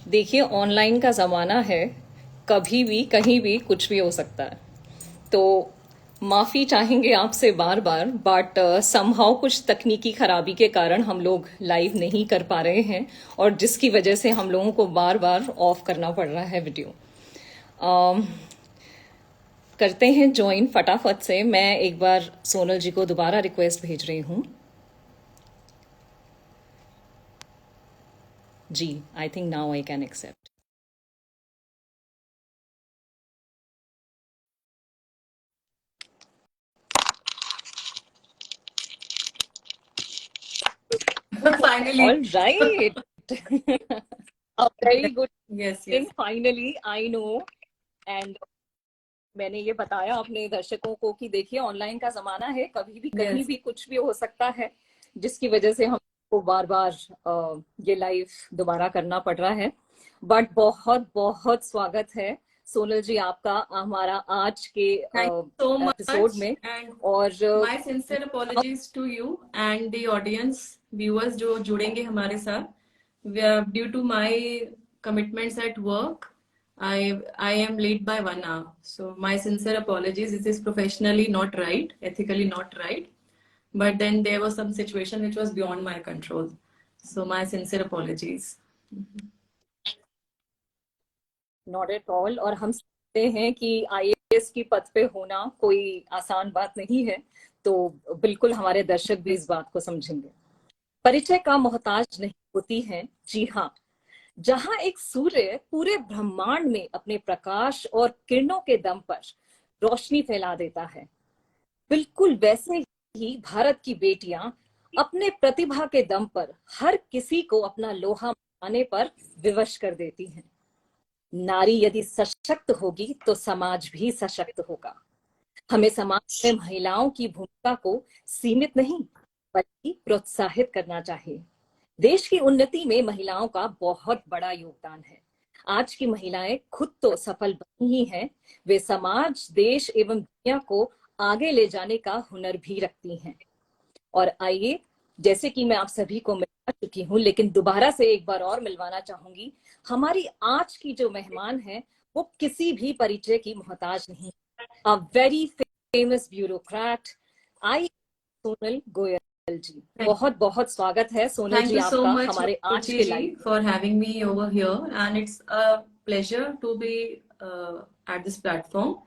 देखिए, ऑनलाइन का ज़माना है। कभी भी कहीं भी कुछ भी हो सकता है। तो माफ़ी चाहेंगे आपसे बार बार, बट समहाउ कुछ तकनीकी खराबी के कारण हम लोग लाइव नहीं कर पा रहे हैं, और जिसकी वजह से हम लोगों को बार बार ऑफ करना पड़ रहा है वीडियो। अम, करते हैं ज्वाइन फटाफट से। मैं एक बार सोनल जी को दोबारा रिक्वेस्ट भेज रही हूँ। जी, I think now I can accept. Finally. All right. A very good Yes, thing, yes. finally, I know. And मैंने ये बताया अपने दर्शकों को कि देखिए, ऑनलाइन का जमाना है, कभी भी कहीं Yes. भी कुछ भी हो सकता है, जिसकी वजह से हमको बार बार ये लाइव दोबारा करना पड़ रहा है। बट बहुत बहुत स्वागत है सोनल जी आपका हमारा आज के Thank you so episode much. में। And और my sincere apologies to you and the audience, viewers जो जुड़ेंगे हमारे साथ. Due to my commitments at work, I am late by 1 hour. So my sincere apologies. This is professionally not right, ethically not right. But then there was some situation which was beyond my control. So my sincere apologies. Not at all. और हम समझते हैं कि IAS की पद पे होना कोई आसान बात नहीं है, तो बिल्कुल हमारे दर्शक भी इस बात को समझेंगे। परिचय का मोहताज नहीं होती हैं, जी हाँ। जहां एक सूर्य पूरे ब्रह्मांड में अपने प्रकाश और किरणों के दम पर रोशनी फैला देता है, बिल्कुल वैसे ही भारत की बेटियां अपने प्रतिभा के दम पर हर किसी को अपना लोहा मानने पर विवश कर देती हैं। नारी यदि सशक्त होगी तो समाज भी सशक्त होगा। हमें समाज में महिलाओं की भूमिका को सीमित नहीं बल्कि प्रोत्साहित करना चाहिए। देश की उन्नति में महिलाओं का बहुत बड़ा योगदान है। आज की महिलाएं खुद तो सफल बनी ही हैं, वे समाज, देश एवं दुनिया को आगे ले जाने का हुनर भी रखती हैं। और आइए, जैसे कि मैं आप सभी को मिलवा चुकी हूँ, लेकिन दोबारा से एक बार और मिलवाना चाहूंगी। हमारी आज की जो मेहमान है वो किसी भी परिचय की मोहताज नहीं। अ वेरी फेमस ब्यूरोक्रेट, आई सोनल गोयल जी। बहुत बहुत स्वागत है Sonal Thank ji you so आपका much, हमारे आज Ruchi के ji, लाइव में। for having me over here. And it's a pleasure to be at this platform.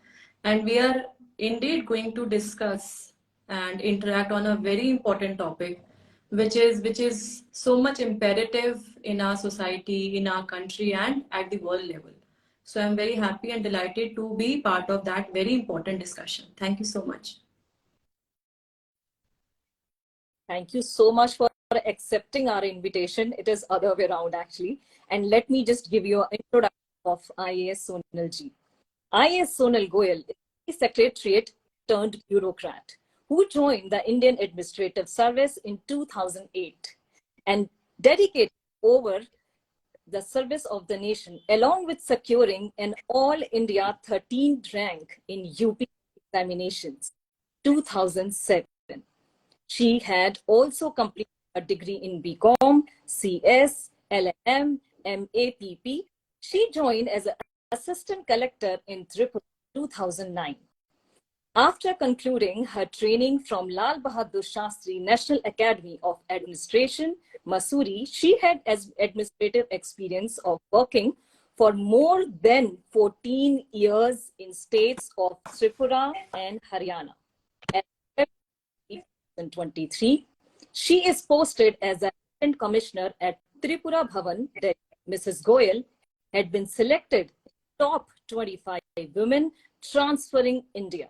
And we are indeed going to discuss and interact on a very important topic, which is so much imperative in our society, in our country, and at the world level. So I'm very happy and delighted to be part of that very important discussion. Thank you so much. Thank you so much for accepting our invitation. It is other way around actually. And let me just give you an introduction of IAS Sonal ji. IAS Sonal Goyal is a secretariat turned bureaucrat who joined the Indian Administrative Service in 2008 and dedicated over the service of the nation, along with securing an All India 13th rank in UP examinations 2007. She had also completed a degree in BCom, CS, LLM, MAPP. She joined as an assistant collector in Tripura 2009. After concluding her training from Lal Bahadur Shastri National Academy of Administration, Mussoorie, she had administrative experience of working for more than 14 years in states of Tripura and Haryana. At 2023, she is posted as Assistant Commissioner at Tripura Bhavan, Delhi. Mrs. Goyal had been selected top 25 women transferring India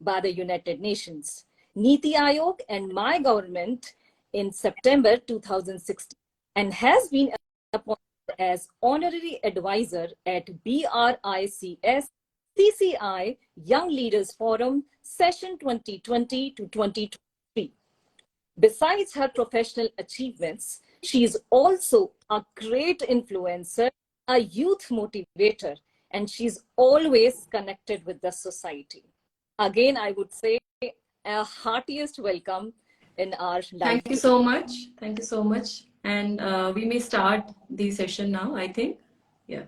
by the United Nations, Niti Aayog, and my government in September 2016, and has been appointed as honorary advisor at BRICS CCI Young Leaders Forum session 2020 to 2023. Besides her professional achievements, she is also a great influencer, a youth motivator, and she's always connected with the society. Again, I would say a heartiest welcome in our live Thank you today. so much. Thank you so much. And we may start the session now, I think. Yeah.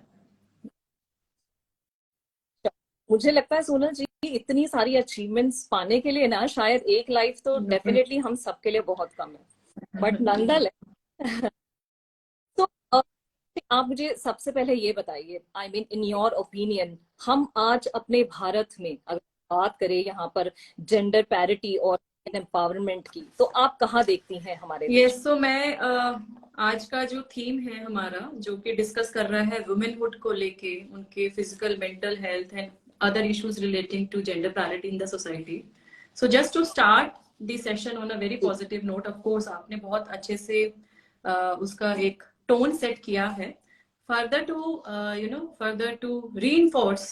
मुझे लगता है सोनल जी, इतनी सारी achievements पाने के लिए ना शायद एक लाइफ तो डेफिनेटली हम सबके लिए बहुत कम है, बट नॉनदलेस। तो आप मुझे सबसे पहले ये बताइए, I mean in your opinion, हम आज अपने भारत में अगर बात करें यहाँ पर जेंडर पैरिटी और एम्पावरमेंट की, तो आप कहाँ देखती हैं हमारे देश? यस, तो मैं आज का जो थीम है हमारा, जो कि डिस्कस कर रहा है वुमेनहुड को लेके, उनके physical, mental health and other issues relating to gender parity in the society. So just to start the session on a very positive note, of course आपने बहुत अच्छे से उसका एक टोन सेट किया है. Further to further to reinforce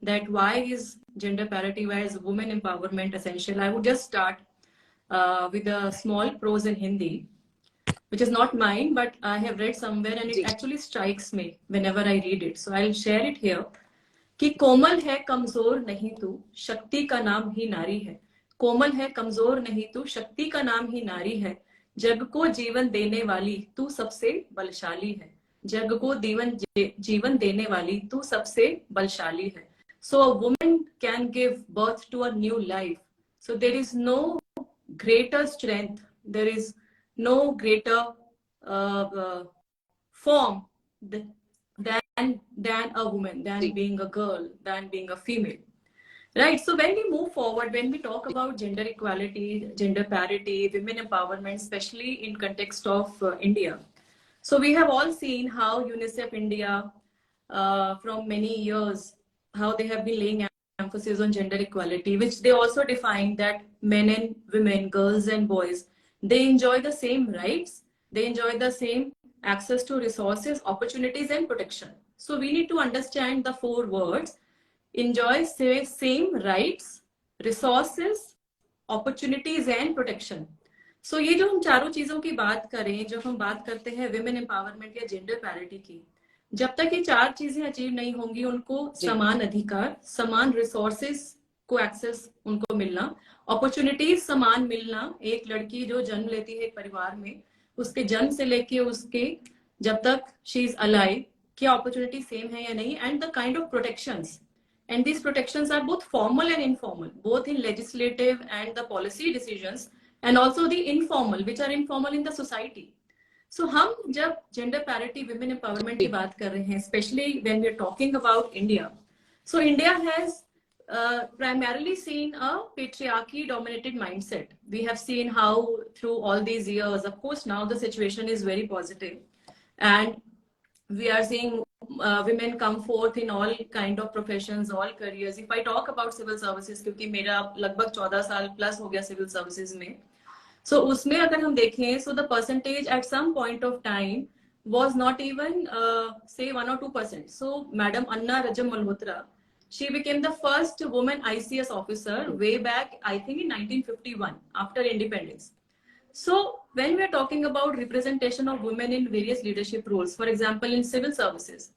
that why is gender parity, why is women empowerment essential, I would just start with a small prose in Hindi, which is not mine, but I have read somewhere and it ji actually strikes me whenever I read it. So I'll share it here. कि कोमल है कमजोर नहीं तू, शक्ति का नाम ही नारी है. कोमल है कमजोर नहीं तू, शक्ति का नाम ही नारी है. जग को जीवन देने वाली तू सबसे बलशाली है. जग को जीवन देने वाली तू सबसे बलशाली है. So a woman can give birth to a new life. So there is no greater strength, there is no greater form than a woman, than ji being a girl, than being a female. Right. So when we move forward, when we talk about gender equality, gender parity, women empowerment, especially in context of India, so we have all seen how UNICEF India, from many years, how they have been laying emphasis on gender equality, which they also define that men and women, girls and boys, they enjoy the same rights, they enjoy the same access to resources, opportunities, and protection. So we need to understand the four words: enjoy same rights, resources, opportunities and protection. So ये जो हम चारों चीजों की बात करें, जब हम बात करते हैं विमेन एम्पावरमेंट या जेंडर पैरिटी की, जब तक ये चार चीजें अचीव नहीं होंगी, उनको जी समान अधिकार, समान रिसोर्सेस को एक्सेस उनको मिलना, अपॉर्चुनिटीज समान मिलना, एक लड़की जो जन्म लेती है एक परिवार में, उसके जन्म से लेके उसके जब तक शी इज अलाइव, क्या अपॉर्चुनिटी सेम है या नहीं, and the kind of protections. And these protections are both formal and informal, both in legislative and the policy decisions, and also the informal, which are informal in the society. So हम जब gender parity, women empowerment की बात कर रहे हैं, especially when we are talking about India, so India has primarily seen a patriarchy dominated mindset. We have seen how through all these years, of course now the situation is very positive, and we are seeing women come forth in all kind of professions, all careers. If I talk about civil services, क्योंकि मेरा लगभग 14 साल plus हो गया civil services में, so उसमें अगर हम देखें, so the percentage at some point of time was not even say 1 or 2%. So Madam Anna Rajam Malhotra, she became the first woman ICS officer way back, I think in 1951, after independence. So when we are talking about representation of women in various leadership roles, for example, in civil services,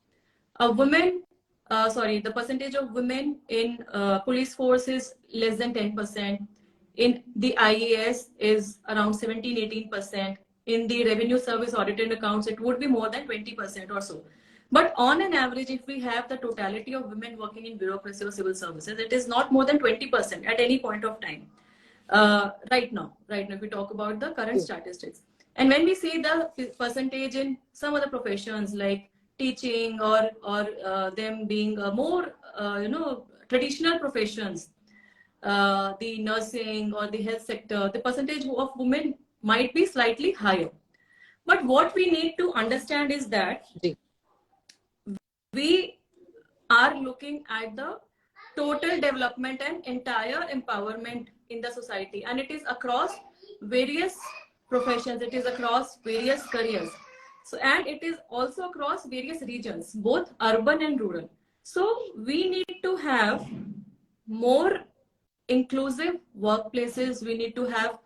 a woman, the percentage of women in police force is less than 10%. In the IAS is around 17-18%. In the revenue service audit and accounts, it would be more than 20% or so. But on an average, if we have the totality of women working in bureaucracy or civil services, it is not more than 20% at any point of time. Right now, if we talk about the current statistics. And when we see the percentage in some other professions like teaching or them being more, traditional professions, the nursing or the health sector, the percentage of women might be slightly higher. But what we need to understand is that ji we are looking at the total development and entire empowerment in the society, and it is across various professions, it is across various careers, so and it is also across various regions, both urban and rural. So we need to have more inclusive workplaces. We need to have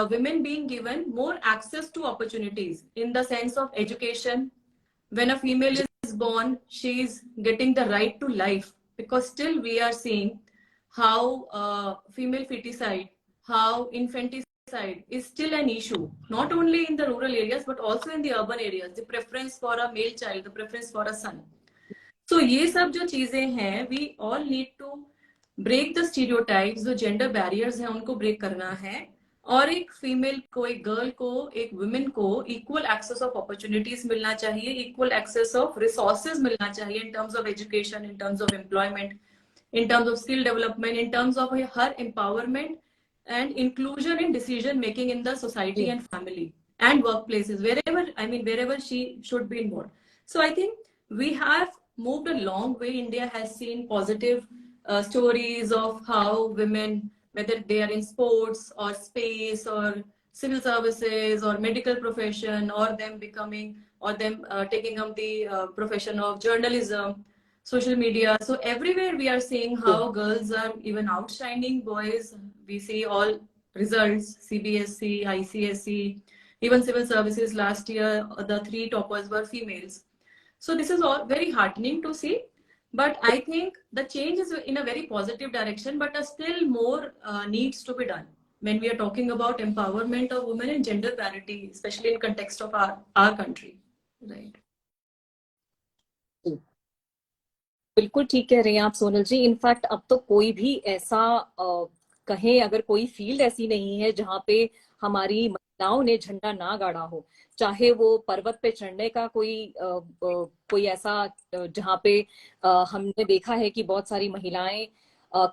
women being given more access to opportunities in the sense of education. When a female is born, she is getting the right to life, because still we are seeing how female feticide, how infanticide is still an issue, not only in the rural areas but also in the urban areas. The preference for a male child, the preference for a son. So ये सब जो चीजें हैं, we all need to break the stereotypes, जो gender barriers हैं उनको break करना है, और एक फीमेल को, एक गर्ल को, एक वुमेन को इक्वल एक्सेस ऑफ अपॉर्चुनिटीज मिलना चाहिए, इक्वल एक्सेस ऑफ रिसोर्सेज मिलना चाहिए, in terms of education, in terms of employment, in terms of skill development, in terms of her empowerment and inclusion in decision making in the society जी and family and workplaces, wherever, I mean, wherever she should be involved. So I think we have moved a long way. India has seen positive stories of how women, whether they are in sports or space or civil services or medical profession, or them becoming, or them taking up the profession of journalism, social media. So everywhere we are seeing जी how girls are even outshining boys. We see all results, CBSC, ICSE, even civil services last year, the three toppers were females. So this is all very heartening to see. But I think the change is in a very positive direction, but still more needs to be done when we are talking about empowerment of women and gender parity, especially in context of our country. Right. बिल्कुल ठीक कह रहे हैं आप सोनल जी। In fact अब तो कोई भी ऐसा कहें, अगर कोई फील्ड ऐसी नहीं है जहाँ पे हमारी महिलाओं ने झंडा ना गाड़ा हो, चाहे वो पर्वत पे चढ़ने का कोई ऐसा जहाँ पे हमने देखा है कि बहुत सारी महिलाएं,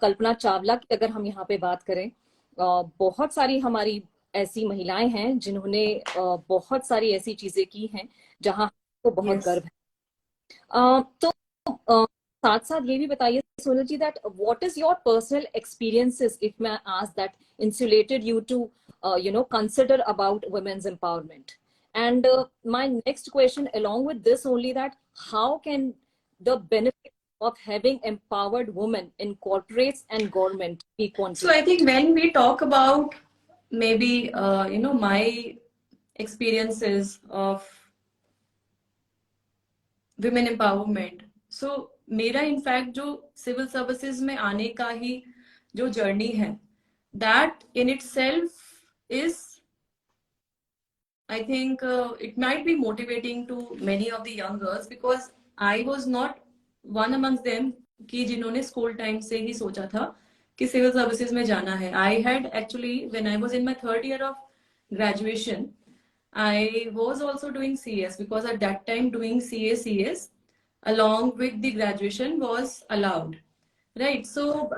कल्पना चावला की अगर हम यहाँ पे बात करें, बहुत सारी हमारी ऐसी महिलाएं हैं जिन्होंने बहुत सारी ऐसी चीजें की हैं जहाँ हमको बहुत Yes. गर्व है। तो साथ साथ ये भी बताइए Sonal ji that what is your personal experiences, if मैं ask that, insulated you to consider about women's empowerment? And my next question along with this only, that how can the benefit of having empowered women in corporates and government be So I quantified? think when we talk about maybe my experiences of women empowerment, so मेरा in fact जो civil services में आने का ही जो journey है, that in itself is, I think it might be motivating to many of the young girls, because I was not one amongst them कि जिन्होंने school time से ही सोचा था कि सिविल सर्विसेज में जाना है. I had actually, when I was in my third year of graduation, I was also doing CS, because at that time doing CS along with the graduation was allowed. Right. So,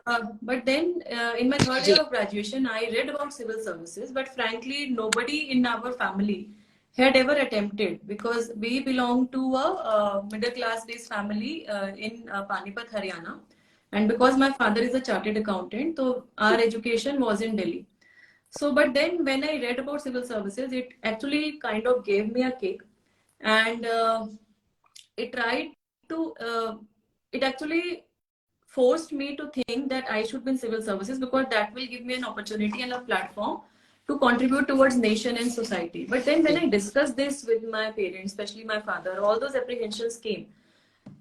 but then in my third year ji of graduation, I read about civil services, but frankly, nobody in our family had ever attempted, because we belong to a middle class based family in Panipat, Haryana. And because my father is a chartered accountant, so our education was in Delhi. So, but then when I read about civil services, it actually kind of gave me a kick, and it tried to, it actually forced me to think that I should be in civil services, because that will give me an opportunity and a platform to contribute towards nation and society. But then when ji I discussed this with my parents, especially my father, all those apprehensions came.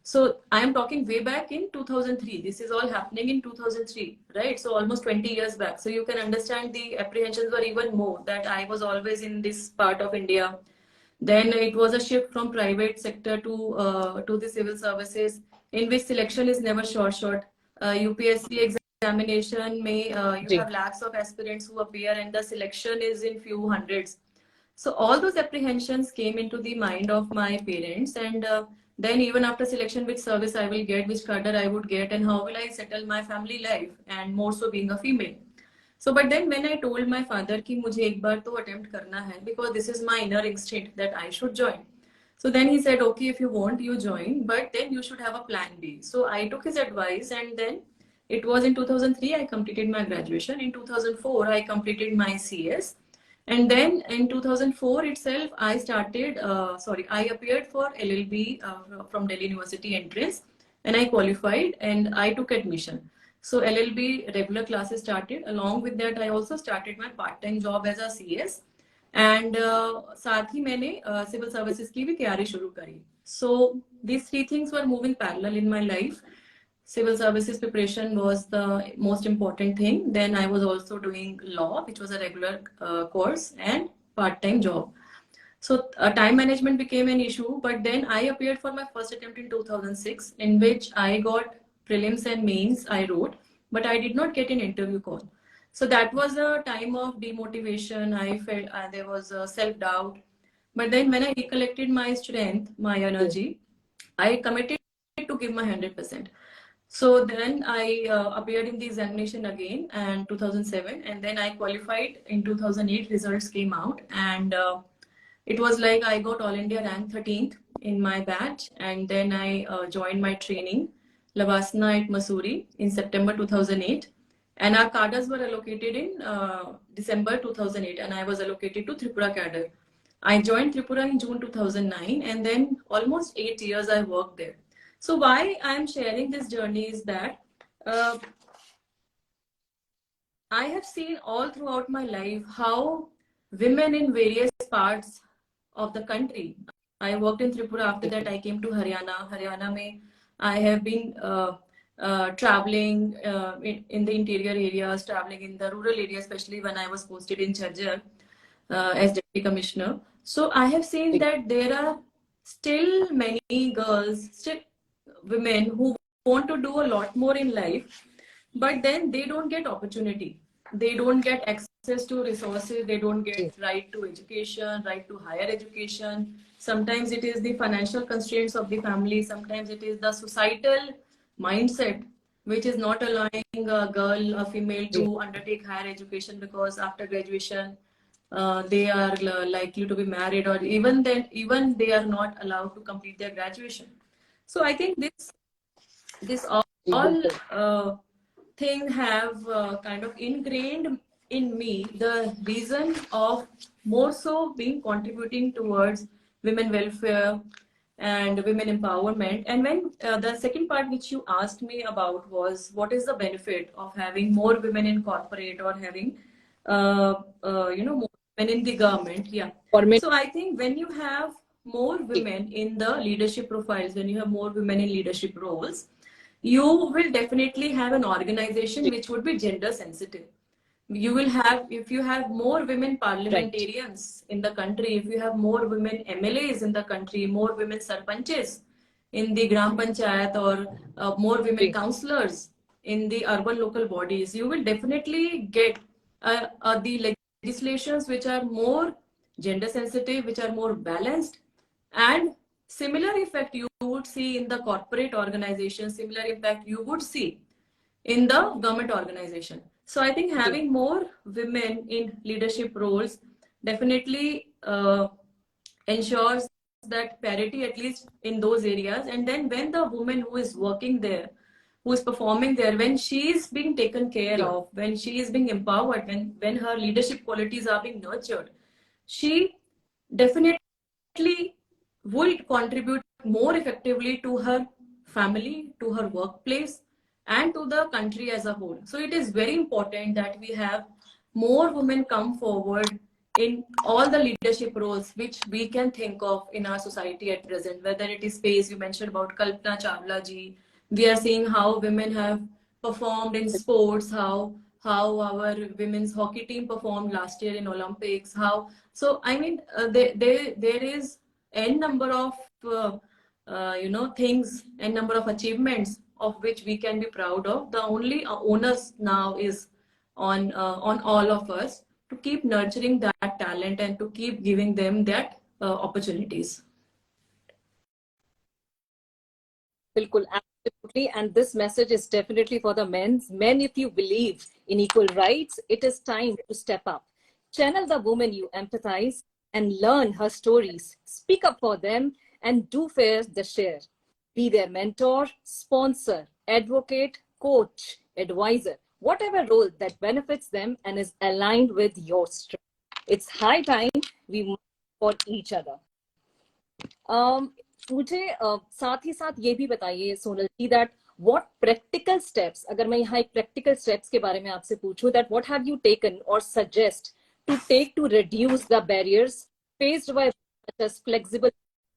So I am talking way back in 2003. This is all happening in 2003, right? So almost 20 years back. So you can understand the apprehensions were even more, that I was always in this part of India. Then it was a shift from private sector to the civil services, in which selection is never short. UPSC examination may you ji have lakhs of aspirants who appear, and the selection is in few hundreds. So all those apprehensions came into the mind of my parents, and then even after selection, which service I will get, which cadre I would get, and how will I settle my family life, and more so being a female. So, but then when I told my father कि मुझे एक बार तो attempt करना है, because this is my inner instinct that I should join. So then he said, okay, if you want, you join, but then you should have a plan B. So I took his advice, and then it was in 2003 I completed my graduation. In 2004 I completed my CS, and then in 2004 itself I started. I appeared for LLB from Delhi University entrance, and I qualified, and I took admission. So LLB regular classes started. Along with that, I also started my part-time job as a CS, and साथ ही मैंने civil services की भी तैयारी शुरू करी. So these three things were moving parallel in my life. Civil services preparation was the most important thing. Then I was also doing law, which was a regular course, and part-time job. So time management became an issue, but then I appeared for my first attempt in 2006, in which I got prelims and mains I wrote, but I did not get an interview call. So that was a time of demotivation. I felt there was a self-doubt. But then when I recollected my strength, my energy, I committed to give my 100%. So then I appeared in the examination again and 2007, and then I qualified in 2008. Results came out, and it was like I got All India rank 13th in my batch, and then I joined my training, Lavasana at Mussoorie in September 2008. And our cadres were allocated in December 2008, and I was allocated to Tripura cadre. I joined Tripura in June 2009, and then almost 8 years I worked there. So why I'm sharing this journey is that uh, I have seen all throughout my life how women in various parts of the country. I worked in Tripura. After that, I came to Haryana. Haryana mein, I have been traveling in the interior areas, traveling in the rural areas, especially when I was posted in Jhajjar as deputy commissioner. So I have seen that there are still many girls, still women who want to do a lot more in life, but then they don't get opportunity. They don't get access to resources. They don't get right to education, right to higher education. Sometimes it is the financial constraints of the family. Sometimes it is the societal mindset which is not allowing a girl, a female to undertake higher education, because after graduation they are likely to be married, or even then even they are not allowed to complete their graduation. So I think this all thing have kind of ingrained in me the reason of more so being contributing towards women welfare and women empowerment. And when the second part which you asked me about was what is the benefit of having more women in corporate, or having more women in the government. Yeah. So I think when you have more women in the leadership profiles, when you have more women in leadership roles, you will definitely have an organization which would be gender sensitive. You will have, if you have more women parliamentarians in the country, if you have more women MLAs in the country, more women sarpanches in the gram panchayat, or more women councillors in the urban local bodies, you will definitely get the legislations which are more gender sensitive, which are more balanced. And similar effect you would see in the corporate organization, similar impact you would see in the government organization. So I think having more women in leadership roles definitely ensures that parity, at least in those areas. And then when the woman who is working there, who is performing there, when she is being taken care of, when she is being empowered, when her leadership qualities are being nurtured, she definitely will contribute more effectively to her family, to her workplace, and to the country as a whole. So it is very important that we have more women come forward in all the leadership roles which we can think of in our society at present, whether it is space. You mentioned about Kalpana Chawla ji. We are seeing how women have performed in sports, how our women's hockey team performed last year in Olympics, how. So I mean, there is n number of things, n number of achievements of which we can be proud of. The only onus now is on all of us to keep nurturing that talent and to keep giving them that opportunities. Bilkul, absolutely. And this message is definitely for the men. Men, if you believe in equal rights, it is time to step up. Channel the woman you empathize and learn her stories. Speak up for them and do fair the share. Be their mentor, sponsor, advocate, coach, advisor, whatever role that benefits them and is aligned with your strength. It's high time we move for each other. मुझे साथ ही साथ ये भी बताइए Sonal ji that what practical steps, अगर मैं यहाँ एक प्रैक्टिकल स्टेप्स के बारे में आपसे पूछूं, that what have you taken और suggest to take to reduce the barriers faced by flexible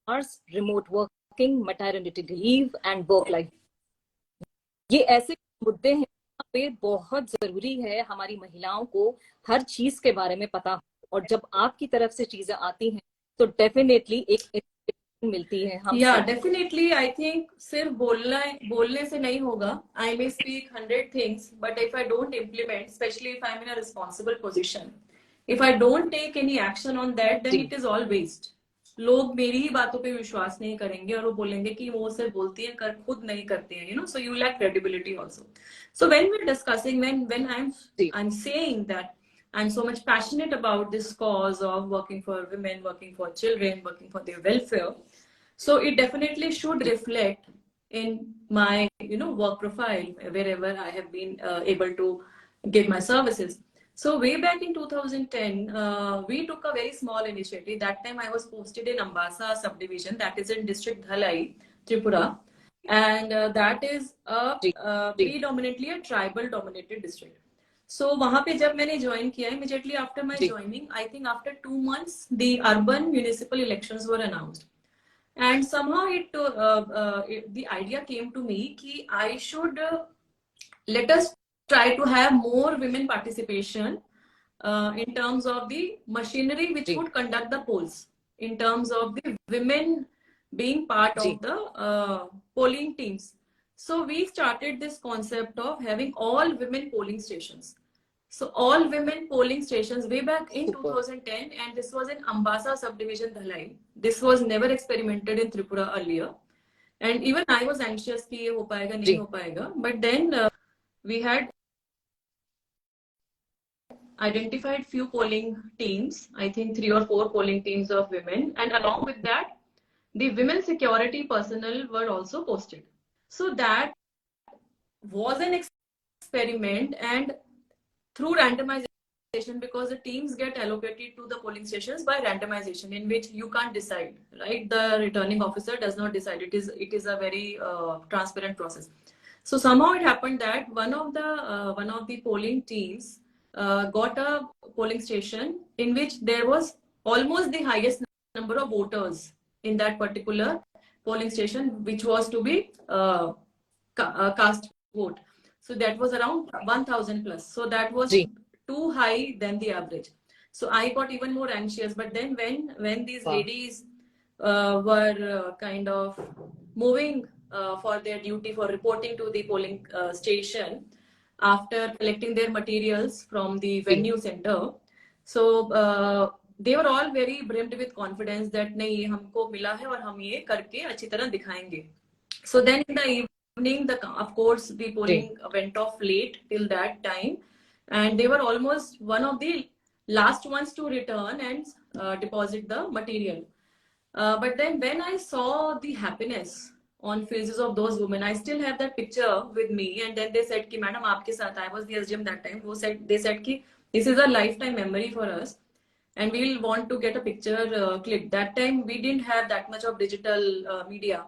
hours, remote working, maternity leave and work life. ये ऐसे मुद्दे हैं पे बहुत जरूरी है हमारी महिलाओं को हर चीज के बारे में पता हो, और जब आपकी तरफ से चीजें आती हैं तो डेफिनेटली एक inspiration मिलती है हम या सब। डेफिनेटली आई थिंक सिर्फ बोलने से नहीं होगा. I may speak 100 things, but if I don't implement, specially if I am in a responsible position, if I don't take any action on that, then जी इट इज ऑल वेस्ट. लोग मेरी ही बातों पे विश्वास नहीं करेंगे और वो बोलेंगे कि वो सिर्फ बोलती है, कर खुद नहीं करते हैं, so you lack credibility also. So when we are discussing, when जी I am saying that I'm so much passionate about this cause of working for women, working for children, working for their welfare. So it definitely should जी reflect in my work profile wherever I have been able to give my services. So way back in 2010, we took a very small initiative. That time I was posted in Ambasa subdivision, that is in district Dhalai, Tripura, and that is a जी जी predominantly a tribal dominated district. So वहां पे जब मैंने join किया, immediately after my जी joining, I think after 2 months, the urban municipal elections were announced. And somehow the idea came to me कि I should let us try to have more women participation in terms of the machinery which जी would conduct the polls, in terms of the women being part जी of the polling teams. So we started this concept of having all women polling stations. So all women polling stations way back in super 2010, and this was in Ambasa subdivision, Dhalai. This was never experimented in Tripura earlier. And even I was anxious कि ये हो पाएगा नहीं जी हो पाएगा. But then we had identified few polling teams, I think 3 or 4 polling teams of women, and along with that, the women security personnel were also posted. So that was an experiment, and through randomization, because the teams get allocated to the polling stations by randomization, in which you can't decide, right? The returning officer does not decide. It is a very transparent process. So somehow it happened that one of the polling teams got a polling station in which there was almost the highest number of voters in that particular polling station, which was to be cast vote. So that was around 1000 plus. So that was ji too high than the average. So I got even more anxious. But then when these वाह ladies were kind of moving for their duty for reporting to the polling station after collecting their materials from the ji venue center, so they were all very brimmed with confidence that नहीं ये हमको मिला है और हम ये करके अच्छी तरह दिखाएंगे. So then in the evening, of course, the ji polling went off late till that time, and they were almost one of the last ones to return and deposit the material. But then when I saw the happiness on faces of those women, I still have that picture with me. And then they said, "Ki madam, aapke sath." I was the SGM that time. They said, "Ki this is a lifetime memory for us, and we'll want to get a picture clip." That time we didn't have that much of digital media,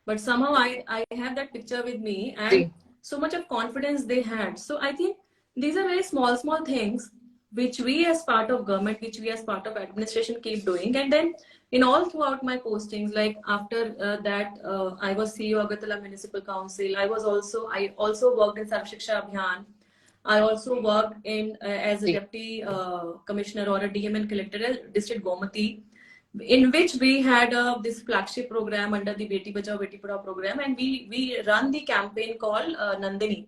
but somehow I have that picture with me, ji and so much of confidence they had. So I think these are very small things which we as part of government, which we as part of administration keep doing. And then in all throughout my postings, like after that I was CEO Agartala Municipal Council. I also worked in Sarv Shiksha Abhiyan. I also worked in as a ji deputy commissioner or a DMN collector at district Gomati, in which we had this flagship program under the Beti Bachao Beti Padhao program, and we run the campaign called Nandini.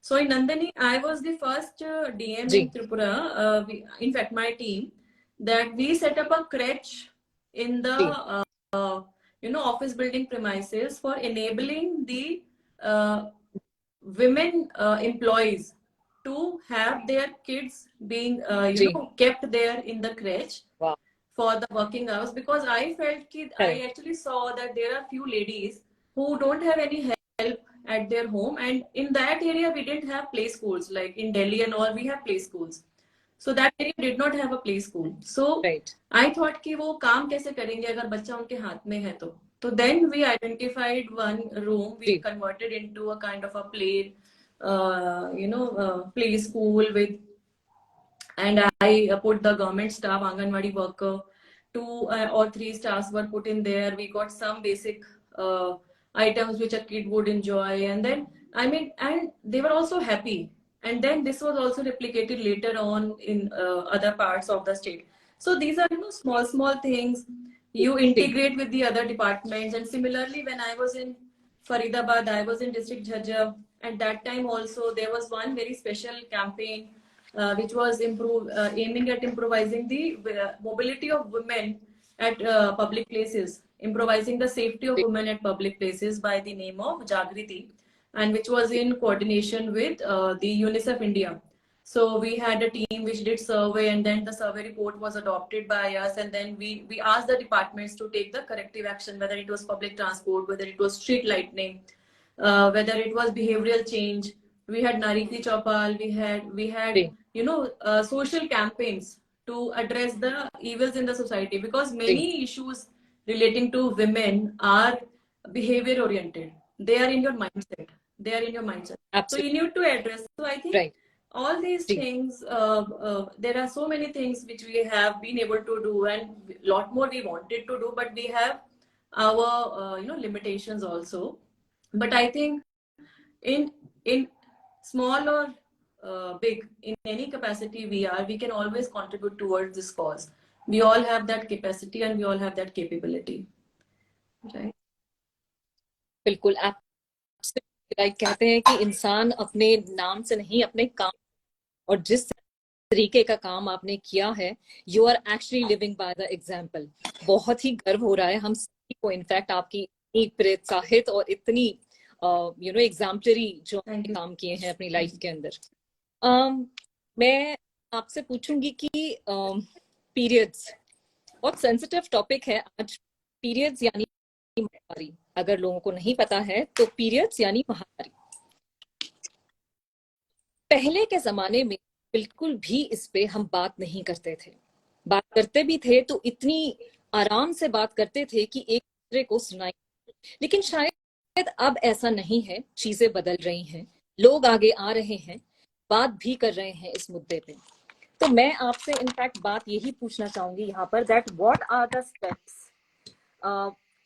So in Nandini, I was the first DM in ji Tripura. In fact, my team, that we set up a crèche in the ji office building premises for enabling the uh, women employees to have their kids being ji kept there in the crèche वाह for the working hours, because I felt that I correct actually saw that there are few ladies who don't have any help at their home, and in that area we didn't have play schools like in Delhi and all. We have play schools, so that area did not have a play school. So right I thought कि वो काम कैसे करेंगे अगर बच्चा उनके हाथ में है तो. So then we identified one room, we जी converted into a kind of a play play school with, and I put the government staff, Anganwadi worker, 2 or 3 staffs were put in there. We got some basic items which a kid would enjoy, and then and they were also happy. And then this was also replicated later on in other parts of the state. So these are small things you जी integrate with the other departments. And similarly, when I was in Faridabad, I was in District Jhajjar. At that time also, there was one very special campaign which was aiming at improvising the mobility of women at public places, improvising the safety of जी women at public places by the name of Jagriti, and which was in coordination with the UNICEF India. So we had a team which did survey, and then the survey report was adopted by us, and then we asked the departments to take the corrective action, whether it was public transport, whether it was street lighting, whether it was behavioral change. We had Nari Ki Chaupal, we had जी social campaigns to address the evils in the society, because जी many issues relating to women are behavior oriented. They are in your mindset. They are in your mindset. So you absolutely need to address. So I think right all these जी things, there are so many things which we have been able to do, and a lot more we wanted to do, but we have our limitations also. But I think in small or big, in any capacity we can always contribute towards this cause. We all have that capacity and we all have that capability, right? बिल्कुल absolutely right कहते हैं कि इंसान अपने नाम से नहीं अपने काम और जिस तरीके का काम आपने किया है you are actually living by the example बहुत ही गर्व हो रहा है हम सभी को इनफैक्ट आपकी इतनी प्रोत्साहित और इतनी एग्जाम्पलरी जो Thank आपने you. काम किए हैं अपनी लाइफ के अंदर मैं आपसे पूछूंगी कि पीरियड्स बहुत सेंसिटिव टॉपिक है आज पीरियड्स यानी महामारी अगर लोगों को नहीं पता है तो पीरियड्स यानी महामारी पहले के जमाने में बिल्कुल भी इस पे हम बात नहीं करते थे बात करते भी थे तो इतनी आराम से बात करते थे कि एक दूसरे को सुनाई लेकिन शायद अब ऐसा नहीं है चीजें बदल रही हैं लोग आगे आ रहे हैं बात भी कर रहे हैं इस मुद्दे पे तो मैं आपसे इनफैक्ट बात यही पूछना चाहूंगी यहाँ पर that what are the steps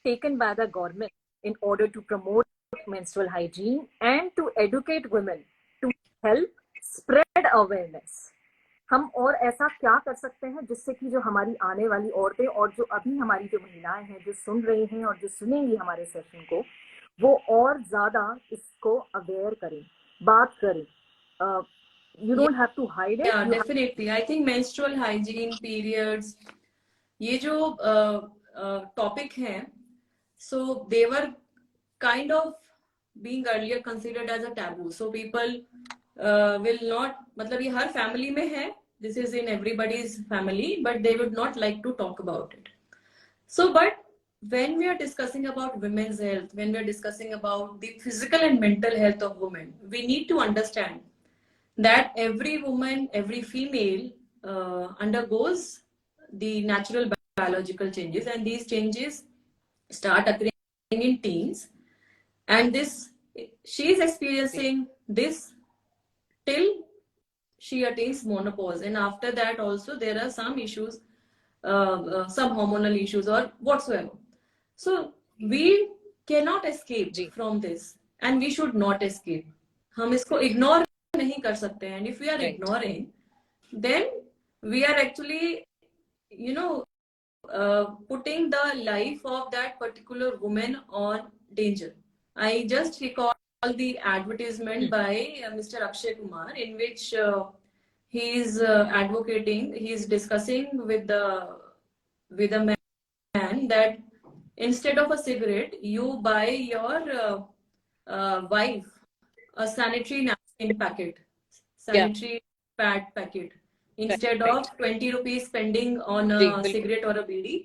taken by the government in order to promote menstrual hygiene and to educate women to help spread awareness हम और ऐसा क्या कर सकते हैं जिससे कि जो हमारी आने वाली औरतें और जो अभी हमारी जो महिलाएं हैं जो सुन रही हैं और जो सुनेंगी हमारे सेशन को वो और ज्यादा इसको अवेयर करें बात करें you don't have to hide it Yeah, you have definitely. I think menstrual hygiene, periods, ये जो टॉपिक हैं, so they were kind of being earlier considered as a taboo. So people will not, मतलब ये हर family में है, this is in everybody's family, but they would not like to talk about it. So, but when we are discussing about women's health, when we are discussing about the physical and mental health of women, we need to understand that every woman, every female undergoes the natural biological changes, and these changes start occurring in teens. And this, she is experiencing this till she attains menopause, and after that also there are some issues, some hormonal issues or whatsoever. So we cannot escape ji from this, and we should not escape. हम इसको ignore नहीं कर सकते हैं, and if we are right ignoring, then we are actually, you know, putting the life of that particular woman on danger. I just recall the advertisement by Mr. Akshay Kumar, in which he is advocating, he is discussing with a man that instead of a cigarette, you buy your wife a sanitary napkin packet, या sanitary pad packet. Right Instead right of 20 rupees spending on जी a बिल्कुल cigarette or a beedi,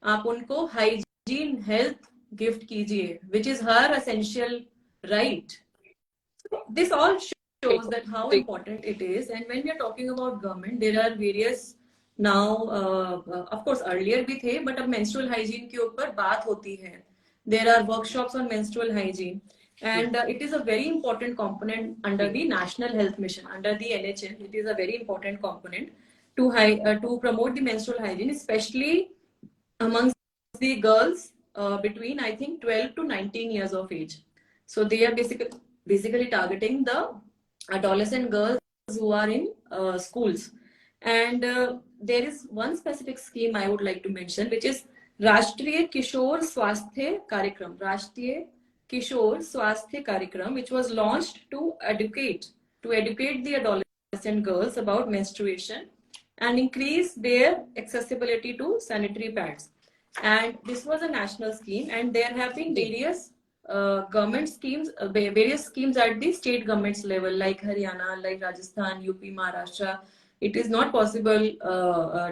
आप उनको hygiene health gift कीजिए, which is her essential right. So this all shows बिल्कुल that how ji important it is. And when we are talking about government, there are various now, of course earlier भी थे, but अब menstrual hygiene के ऊपर बात होती है. There are workshops on menstrual hygiene, ji and it is a very important component under ji the National Health Mission, under the NHM. It is a very important component to promote the menstrual hygiene, especially amongst the girls between, I think, 12 to 19 years of age. So they are basically targeting the adolescent girls who are in schools. And there is one specific scheme I would like to mention, which is राष्ट्रीय किशोर स्वास्थ्य कार्यक्रम, राष्ट्रीय किशोर स्वास्थ्य कार्यक्रम, which was launched to educate the adolescent girls about menstruation and increase their accessibility to sanitary pads. And this was a national scheme, and there have been जी various government schemes, various schemes at the state governments level, like Haryana, like Rajasthan, UP, Maharashtra. It is not possible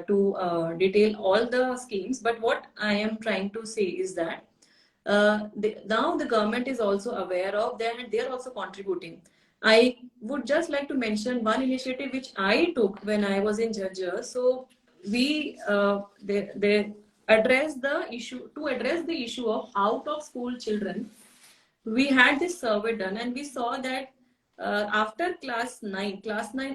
to detail all the schemes, but what I am trying to say is that now the government is also aware of that and they are also contributing. I would just like to mention one initiative which I took when I was in Jhajjar. So they address the issue to address the issue of out of school children. We had this survey done and we saw that after class 9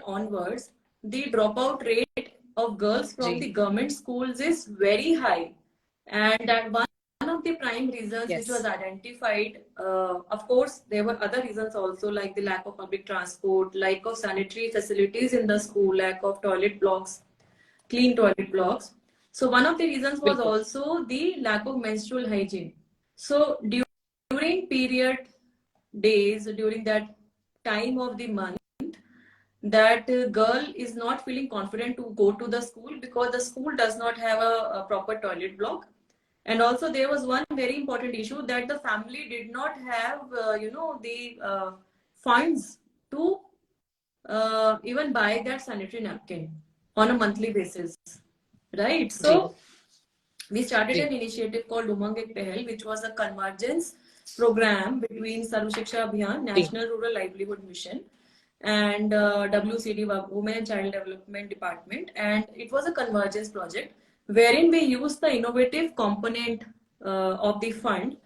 onwards, the dropout rate of girls from जी the government schools is very high. And that one of the prime reasons which was yes identified, of course, there were other reasons also, like the lack of public transport, lack of sanitary facilities in the school, lack of toilet blocks, clean toilet blocks. So one of the reasons was बिल्कुल also the lack of menstrual hygiene. So during period days, during that time of the month, that girl is not feeling confident to go to the school because the school does not have a proper toilet block. And also there was one very important issue that the family did not have, the funds to even buy that sanitary napkin on a monthly basis, right? जी So we started जी an initiative called Umang Ek Pehal, which was a convergence program between Sarv Shiksha Abhiyan, जी National Rural Livelihood Mission, and WCD, Women and Child Development Department. And it was a convergence project wherein we used the innovative component of the fund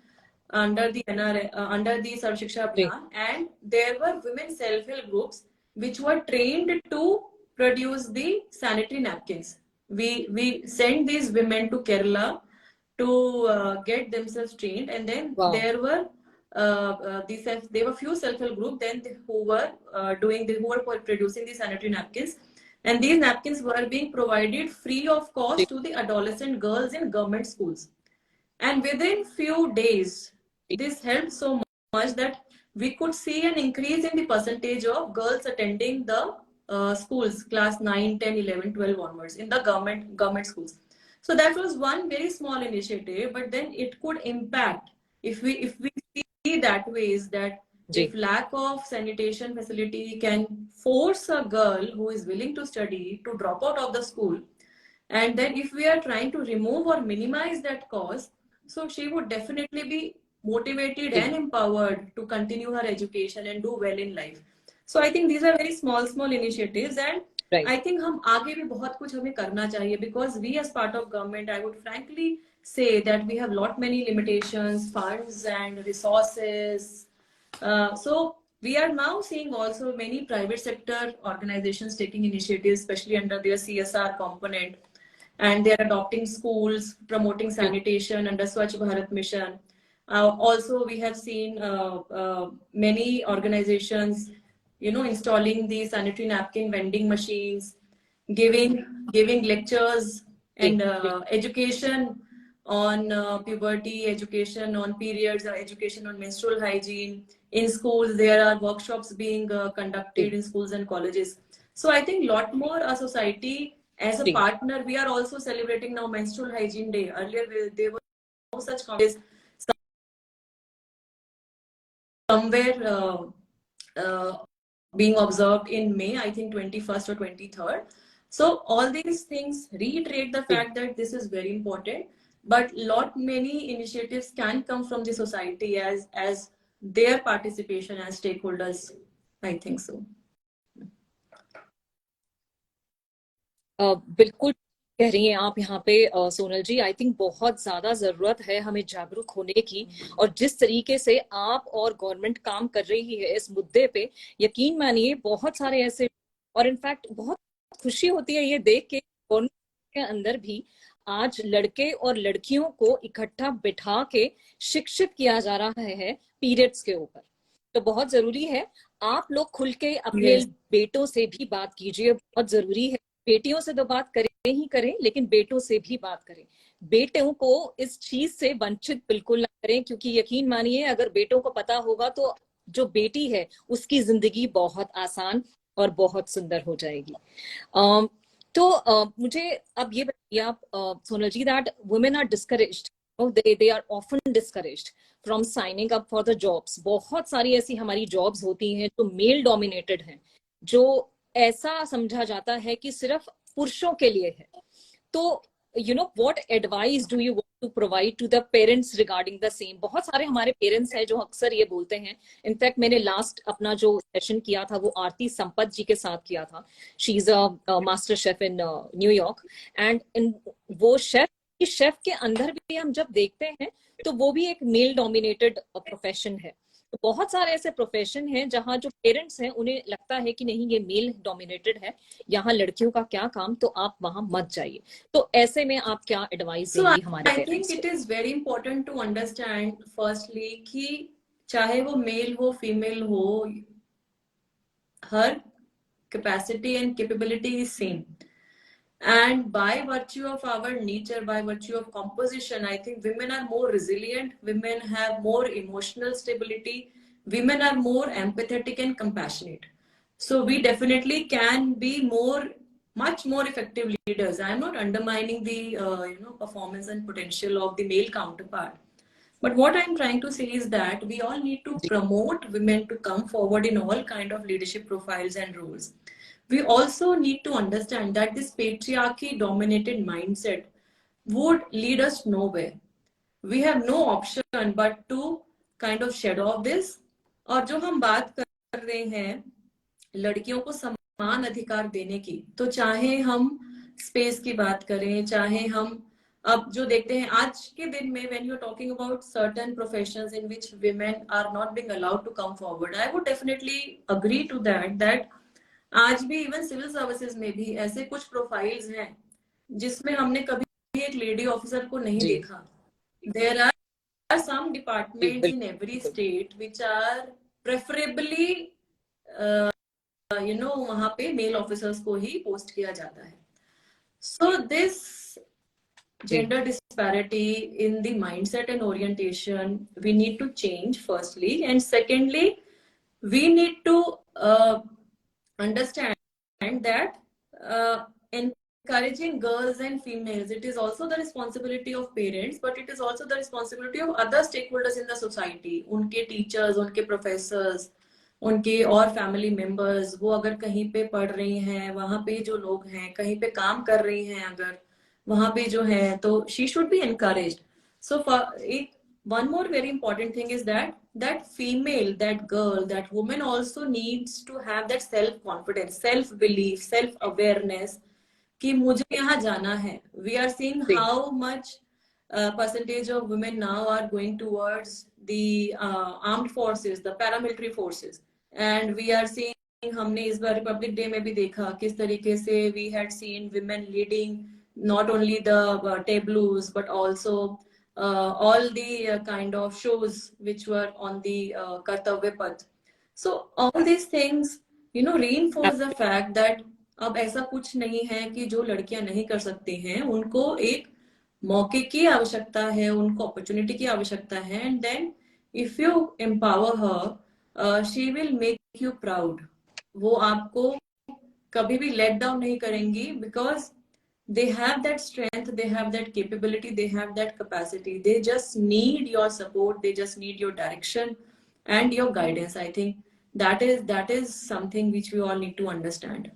under the under the Sarv Shiksha जी Abhiyan, and there were women self-help groups which were trained to produce the sanitary napkins. We sent these women to Kerala to get themselves trained, and then वाह there were few self-help group then who were who were producing the sanitary napkins, and these napkins were being provided free of जी cost to the adolescent girls in government schools. And within few days, जी this helped so much that we could see an increase in the percentage of girls attending the schools, class 9, 10, 11, 12 onwards in the government schools. So that was one very small initiative, but then it could impact if we see that ways that if जी lack of sanitation facility can force a girl who is willing to study to drop out of the school, and then if we are trying to remove or minimize that cost, so she would definitely be motivated जी and empowered to continue her education and do well in life. So I think these are very small initiatives, and right I think हम आगे भी बहुत कुछ हमें करना चाहिए, because we as part of government, I would frankly say that we have lot many limitations, funds and resources. So we are now seeing also many private sector organizations taking initiatives, especially under their CSR component, and they are adopting schools, promoting sanitation under Swachh Bharat mission. Also, we have seen many organizations, installing the sanitary napkin vending machines, giving lectures ji and education on puberty, education on periods, education on menstrual hygiene. In schools, there are workshops being conducted ji in schools and colleges. So I think lot more a society as a ji partner. We are also celebrating now Menstrual Hygiene Day. Earlier, there were no such companies somewhere being observed in May, I think 21st or 23rd. So all these things reiterate the ji fact that this is very important. But lot many initiatives can come from the society as their participation as stakeholders. I think so. बिल्कुल कह रही हैं आप यहाँ पे सोनल जी। I think बहुत ज्यादा जरूरत है हमें जागरूक होने की, और जिस तरीके से आप और गवर्नमेंट काम कर रही है इस मुद्दे पे, यकीन मानिए बहुत सारे ऐसे, और इनफैक्ट बहुत खुशी होती है ये देख के गवर्नमेंट के अंदर भी आज लड़के और लड़कियों को इकट्ठा बिठा के शिक्षित किया जा रहा है पीरियड्स के ऊपर। तो बहुत जरूरी है आप लोग खुल के अपने Yes. बेटों से भी बात कीजिए, बहुत जरूरी है बेटियों से तो बात करें ही करें, लेकिन बेटों से भी बात करें। बेटों को इस चीज से वंचित बिल्कुल ना करें, क्योंकि यकीन मानिए अगर बेटों को पता होगा तो जो बेटी है उसकी जिंदगी बहुत आसान और बहुत सुंदर हो जाएगी। तो मुझे अब ये बताइए आप, Sonal ji, that women are discouraged, they are often discouraged from signing up for the jobs। बहुत सारी ऐसी हमारी जॉब्स होती हैं जो मेल डोमिनेटेड हैं, जो ऐसा समझा जाता है कि सिर्फ पुरुषों के लिए है। तो what advice do you want to provide to the parents regarding the same? बहुत सारे हमारे पेरेंट्स हैं जो अक्सर ये बोलते हैं। इनफैक्ट मैंने लास्ट अपना जो सेशन किया था वो आरती संपत जी के साथ किया था। She is a master chef in New York, and in वो शेफ के अंदर भी हम जब देखते हैं तो वो भी एक मेल डोमिनेटेड प्रोफेशन है। तो बहुत सारे ऐसे प्रोफेशन हैं जहां जो पेरेंट्स हैं उन्हें लगता है कि नहीं ये मेल डोमिनेटेड है, यहाँ लड़कियों का क्या काम, तो आप वहां मत जाइए। तो ऐसे में आप क्या एडवाइस So देंगी हमारे I think पेरेंट्स it को? is very important to understand firstly कि चाहे वो मेल हो फीमेल हो, her capacity and capability is same. And by virtue of our nature, by virtue of composition, I think women are more resilient, women have more emotional stability, women are more empathetic and compassionate. So we definitely can be much more effective leaders. I'm not undermining the performance and potential of the male counterpart. But what I'm trying to say is that we all need to ji promote women to come forward in all kind of leadership profiles and roles. We also need to understand that this patriarchy dominated mindset would lead us nowhere. We have no option but to kind of shed off this. और जो हम बात कर रहे हैं लड़कियों को समान अधिकार देने की, तो चाहे हम स्पेस की बात करें, चाहे हम अब जो देखते हैं आज के दिन में, when you're talking about certain professions in which women are not being allowed to come forward, I would definitely agree to that आज भी इवन सिविल सर्विसेज में भी ऐसे कुछ प्रोफाइल्स हैं जिसमें हमने कभी एक लेडी ऑफिसर को नहीं जी देखा। देयर आर सम जी डिपार्टमेंट्स इन एवरी बिल्कुल। स्टेट विच आर प्रेफरेबली वहां पे मेल ऑफिसर्स को ही पोस्ट किया जाता है। सो दिस जी gender disparity in the mindset and orientation we need to change firstly, and secondly we need to understand that encouraging girls and females, it is also the responsibility of parents, but it is also the responsibility of other stakeholders in the society, उनके teachers, उनके professors, उनके और family members. वो अगर कहीं पे पढ़ रही हैं, वहां पे जो लोग हैं कहीं पे काम कर रही हैं, अगर वहां पे जो है, तो शी शुड बी एनकरेज्ड। सो एक one more very important thing is that female, that girl, that woman also needs to have that self confidence, self belief, self awareness कि मुझे यहाँ जाना है। We are seeing जी how much percentage of women now are going towards the armed forces, the paramilitary forces, and we are seeing, हमने इस बार Republic day में भी देखा किस तरीके से we had seen women leading not only the tableaus but also all the kind of shows which were on the Kartavya Path. So all these things, reinforce the fact that अब ऐसा कुछ नहीं है कि जो लड़कियां नहीं कर सकती हैं, उनको एक मौके की आवश्यकता है, उनको अपॉर्चुनिटी की आवश्यकता है, and then if you empower her she will make you proud. वो आपको कभी भी लेट डाउन नहीं करेंगी, because they have that strength, they have that capability, they have that capacity. They just need your support, they just need your direction and your guidance. I think that is something which we all need to understand.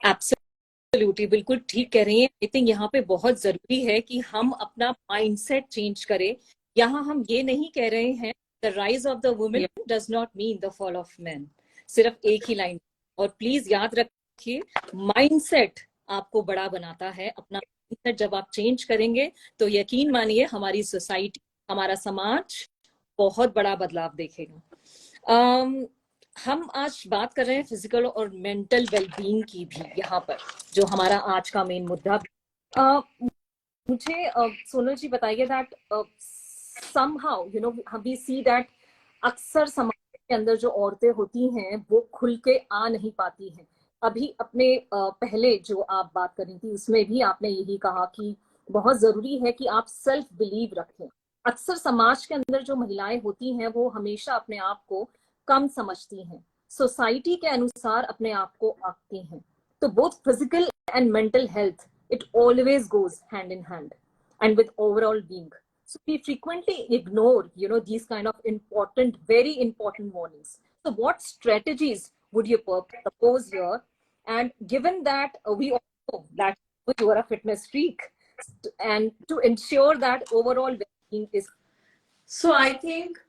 Absolutely, बिल्कुल ठीक कह रही हैं। I think यहाँ पे बहुत जरूरी है कि हम अपना माइंडसेट चेंज करें। यहाँ हम ये नहीं कह रहे हैं the rise of the women Yeah. Does not mean the fall of man, सिर्फ एक ही लाइन। और प्लीज याद रखिए, माइंडसेट आपको बड़ा बनाता है। अपना माइंडसेट जब आप चेंज करेंगे तो यकीन मानिए हमारी सोसाइटी, हमारा समाज बहुत बड़ा बदलाव देखेगा। हम आज बात कर रहे हैं फिजिकल और मेंटल वेलबींग की भी, यहाँ पर जो हमारा आज का मेन मुद्दा। मुझे सोनल जी बताइए that somehow we see that अक्सर समाज के अंदर जो औरतें होती हैं वो खुल के आ नहीं पाती हैं। अभी अपने पहले जो आप बात कर रही थी उसमें भी आपने यही कहा कि बहुत जरूरी है कि आप सेल्फ बिलीव रखें। अक्सर समाज के अंदर जो महिलाएं होती हैं वो हमेशा अपने आप को कम समझती हैं, सोसाइटी के अनुसार अपने आप को आंकती हैं। तो both physical and mental health, it always goes hand in hand and with overall being. So we frequently ignore, these kind of important, very important warnings. So what strategies would you propose here? And given that we all know that you are a fitness freak, and to ensure that overall well-being is. So I think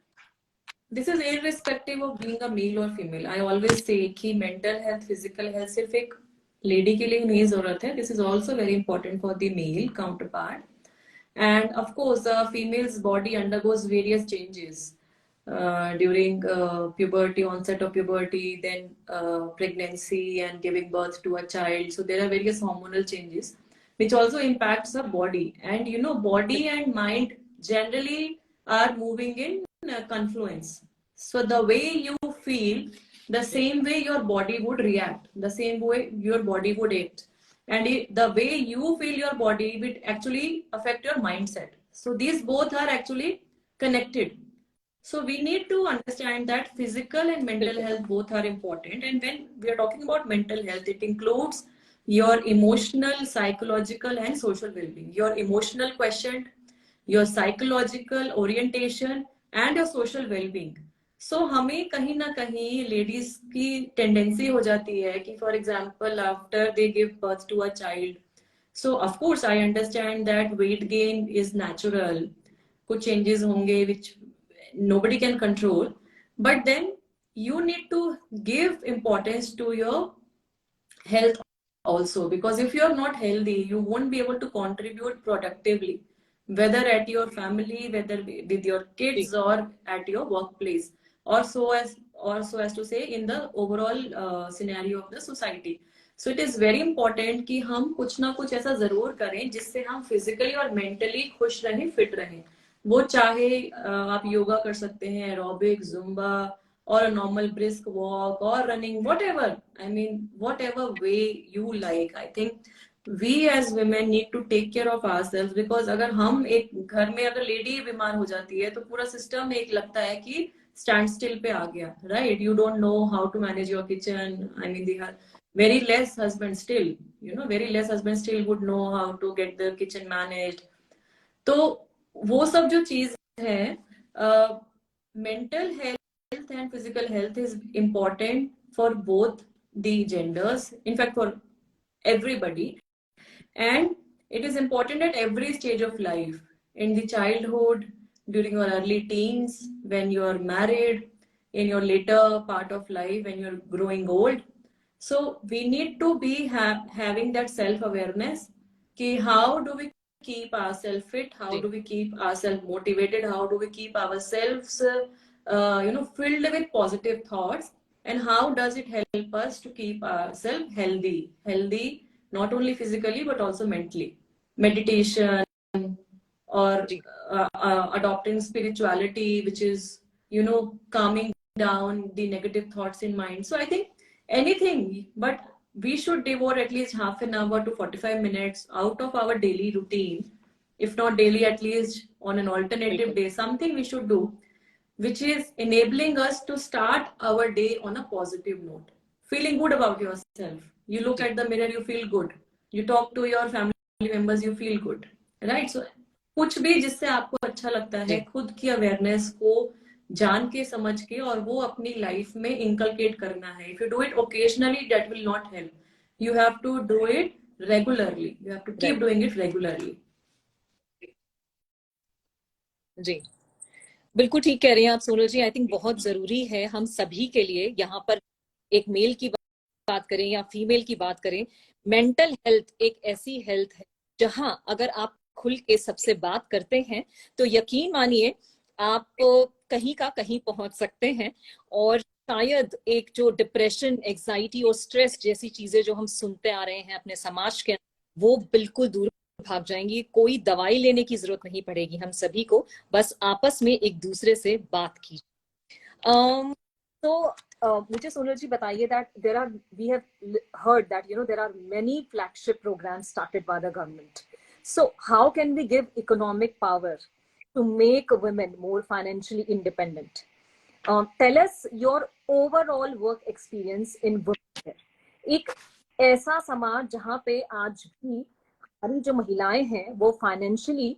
this is irrespective of being a male or female. I always say कि mental health, physical health सिर्फ एक lady के लिए नहीं जरूरत है. This is also very important for the male counterpart. And of course, the female's body undergoes various changes during puberty, onset of puberty, then pregnancy and giving birth to a child. So there are various hormonal changes which also impacts the body. And you know, body and mind generally are moving in confluence. So the way you feel, the same way your body would react, the same way your body would act. And the way you feel your body will actually affect your mindset. So these both are actually connected. So we need to understand that physical and mental health both are important. And when we are talking about mental health, it includes your emotional, psychological, and social well-being. Your emotional quotient, your psychological orientation, and your social well-being. So हमें कहीं ना कहीं ladies की tendency हो जाती है कि for example after they give birth to a child, so of course I understand that weight gain is natural, कुछ चेंजेस होंगे which nobody can control, but then you need to give importance to your health also, because if you are not healthy you won't be able to contribute productively, whether at your family, whether with your kids or at your workplace, or so as to say in the overall scenario of the society. So it is very important कि हम कुछ ना कुछ ऐसा जरूर करें जिससे हम फिजिकली और मेंटली खुश रहें, फिट रहें. वो चाहे आप योगा कर सकते हैं, aerobic, Zumba, or a normal brisk walk or running, whatever, I mean whatever way you like. I think we as women need to take care of ourselves, because अगर हम एक घर में अगर लेडी बीमार हो जाती है तो पूरा सिस्टम एक लगता है कि स्टैंड स्टिल पे आ गया, right? You don't know how to manage your kitchen. I mean they are very less husband still, very less husband still would know how to get the kitchen managed. तो वो सब जो चीज है, mental health and physical health is important for both the genders, in fact for everybody. And it is important at every stage of life, in the childhood, during your early teens, when you are married, in your later part of life when you're growing old. So we need to be having that self awareness ki how do we keep ourselves fit, how do we keep ourselves motivated, how do we keep ourselves filled with positive thoughts, and how does it help us to keep ourselves healthy, not only physically but also mentally. Meditation, or adopting spirituality, which is calming down the negative thoughts in mind. So I think anything, but we should devote at least half an hour to 45 minutes out of our daily routine, if not daily, at least on an alternative day, something we should do which is enabling us to start our day on a positive note, feeling good about yourself. You look at the mirror, you feel good. You talk to your family members, you feel good, right? So कुछ भी जिससे आपको अच्छा लगता है, खुद की awareness को जान के समझ के और वो अपनी लाइफ में इंकलकेट करना है. If you do it occasionally that will not help. You have to do it regularly. You have to keep doing it regularly. जी, बिल्कुल ठीक कह रही हैं आप सोनल जी. आई थिंक बहुत जरूरी है हम सभी के लिए, यहाँ पर एक मेल की बात करें या फीमेल की बात करें, मेंटल हेल्थ एक ऐसी हेल्थ है जहां अगर आप खुल के सबसे बात करते हैं तो यकीन मानिए आप कहीं का कहीं पहुंच सकते हैं. और शायद एक जो डिप्रेशन, एग्जाइटी और स्ट्रेस जैसी चीजें जो हम सुनते आ रहे हैं अपने समाज के, वो बिल्कुल दूर भाग जाएंगी. कोई दवाई लेने की जरूरत नहीं पड़ेगी हम सभी को, बस आपस में एक दूसरे से बात कीजिए. तो मुझे सोनल जी बताइए that there are we have heard that there are many flagship programs started by the government. So how can we give economic power to make women more financially independent? Tell us your overall work experience in women. एक ऐसा समाज जहाँ पे आज भी हमारी जो महिलाएं हैं वो फाइनेंशियली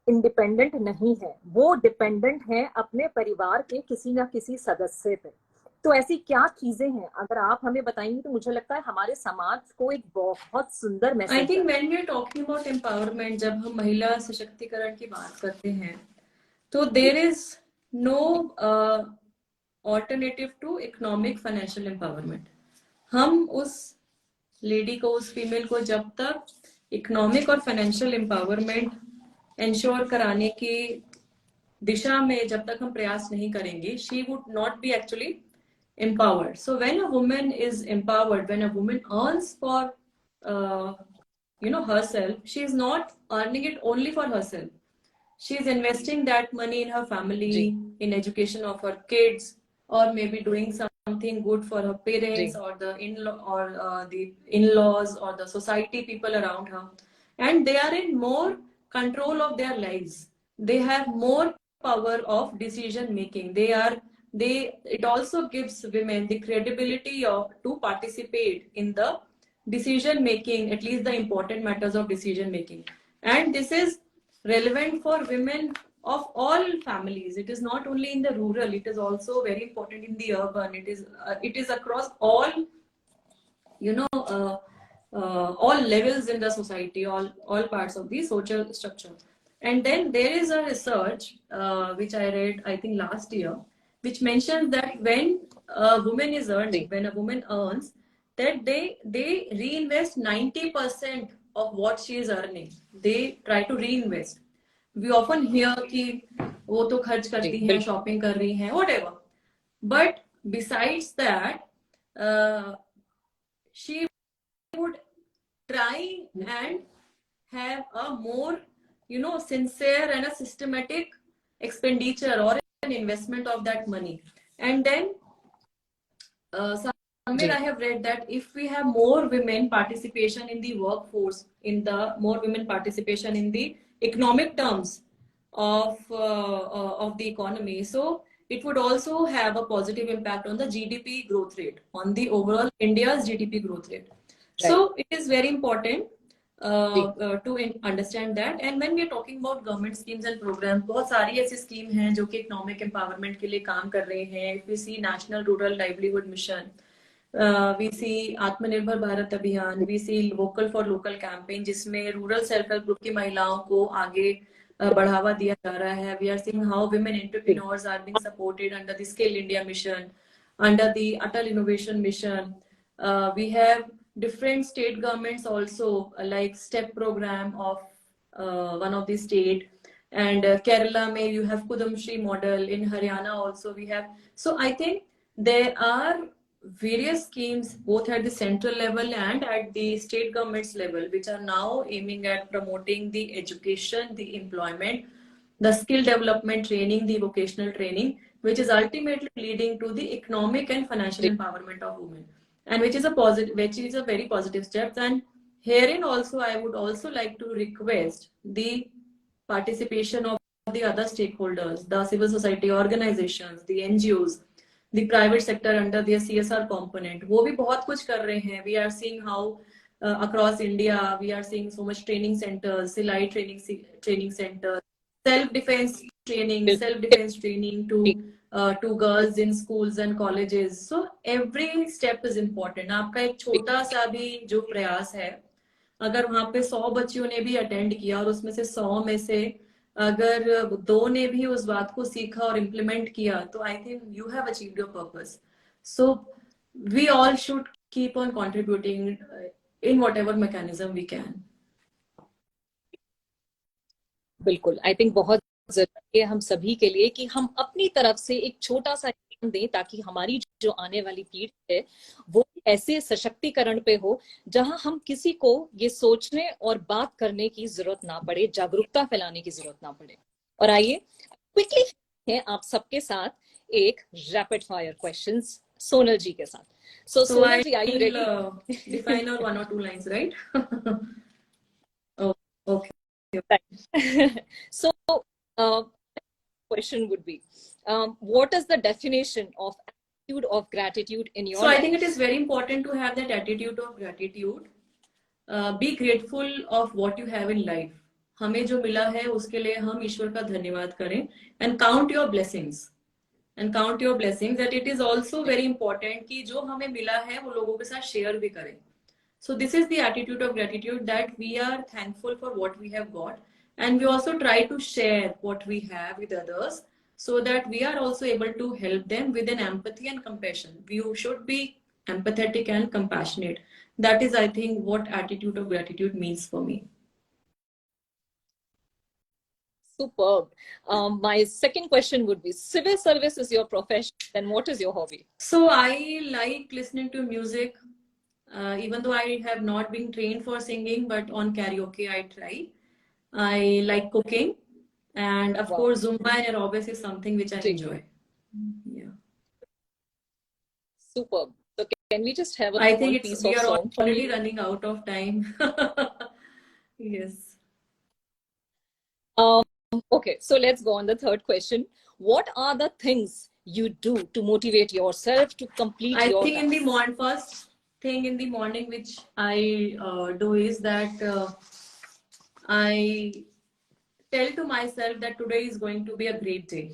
इंडिपेंडेंट नहीं है, वो डिपेंडेंट हैं अपने परिवार के किसी ना किसी सदस्य पे। तो ऐसी क्या चीजें हैं, अगर आप हमें बताएंगे तो मुझे लगता है हमारे समाज को एक बहुत सुंदर message. I think when we are talking about empowerment, जब हम महिला सशक्तिकरण की बात करते हैं तो there is no alternative to economic financial empowerment. हम उस लेडी को, उस फीमेल को जब तक इकोनॉमिक और फाइनेंशियल एम्पावरमेंट इंश्योर कराने की दिशा में जब तक हम प्रयास नहीं करेंगे, she would not be actually empowered. So when a woman is empowered, when a woman earns for herself, she is not earning it only for herself. She is investing that money in her family, in education of her kids, or maybe doing something good for her parents or the in-laws or the society people around her. And they are in more control of their lives. They have more power of decision making. It also gives women the credibility to participate in the decision making, at least the important matters of decision making. And this is relevant for women of all families. It is not only in the rural, it is also very important in the urban. It is across all all levels in the society, all parts of the social structure. And then there is a research which I read, I think last year, which mentions that when a woman is earning, when a woman earns, that they reinvest 90% of what she is earning. They try to reinvest. We often hear कि वो तो खर्च करती हैं, shopping कर रही हैं, whatever. But besides that, she would try and have a more sincere and a systematic expenditure or an investment of that money. And then somewhere I have read that if we have more women participation in the workforce, more women participation in the economic terms of the economy, so it would also have a positive impact on the GDP growth rate, on the overall India's GDP growth rate. So it is very important to understand that. And when we are talking about government schemes and programs, बहुत सारी ऐसी scheme हैं जो कि economic empowerment के लिए काम कर रहे हैं. If we see National Rural Livelihood Mission, we see आत्मनिर्भर भारत अभियान, we see Vocal for Local campaign, जिसमें रूरल सेल्फ हेल्प ग्रुप की महिलाओं को आगे बढ़ावा दिया जा रहा है. We are seeing how women entrepreneurs are being supported under the Skill India mission, under the Atal Innovation Mission. We have different state governments also, like STEP program of one of the state, and Kerala mein you have Kudamshri model, in Haryana also we have. So I think there are various schemes both at the central level and at the state governments level which are now aiming at promoting the education, the employment, the skill development training, the vocational training, which is ultimately leading to the economic and financial empowerment of women, and which is a very positive step. And herein also I would also like to request the participation of the other stakeholders, the civil society organizations, the NGOs, the private sector under their CSR component. वो भी बहुत कुछ कर रहे हैं. We are seeing how across India we are seeing so much training centers, Silai training centers, self-defense training to girls in schools and colleges. So every step is important. आपका एक छोटा सा भी जो प्रयास है, अगर वहां पे 100 बच्चियों ने भी अटेंड किया और उसमें से 100 में से अगर 2 ने भी उस बात को सीखा और इम्प्लीमेंट किया, तो I think you have achieved your purpose. So we all should keep on contributing in whatever mechanism we can. बिल्कुल, आई थिंक बहुत जरूरी है हम सभी के लिए कि हम अपनी तरफ से एक छोटा सा दें ताकि हमारी जो आने वाली पीढ़ी है वो ऐसे सशक्तिकरण पे हो जहां हम किसी को ये सोचने और बात करने की जरूरत ना पड़े, जागरूकता फैलाने की जरूरत ना पड़े. और आइए क्विकली है आप सबके साथ एक रैपिड फायर क्वेश्चंस सोनल जी के साथ. So So Sonal I ji, are you will ready? define our one or two lines, right? Oh, okay. So, uh, question would be, what is the definition of attitude of gratitude in So your I think it is life? very important to have that attitude of gratitude. Be grateful of what you have in life. हमें जो मिला है उसके लिए हम ईश्वर का धन्यवाद करें. And count your blessings. And count your blessings. That it is also very important कि जो हमें मिला है वो लोगों के साथ share भी करें. So this is the attitude of gratitude, that we are thankful for what we have got, and we also try to share what we have with others, so that we are also able to help them with an empathy and compassion. You should be empathetic and compassionate. That is, I think, what attitude of gratitude means for me. Superb. My second question would be, civil service is your profession, then what is your hobby? So I like listening to music, even though I have not been trained for singing, but on karaoke I try. I like cooking, and of Wow. course, Zumba and aerobics is something which I Great. enjoy. Yeah. Superb. So can we just have a I think small it's piece we of are song from already you? running out of time. Yes. Um, okay, so let's go on the third question. What are the things you do to motivate yourself to complete I your think in the tasks? morning, first thing in the morning which I do is that I tell to myself that today is going to be a great day.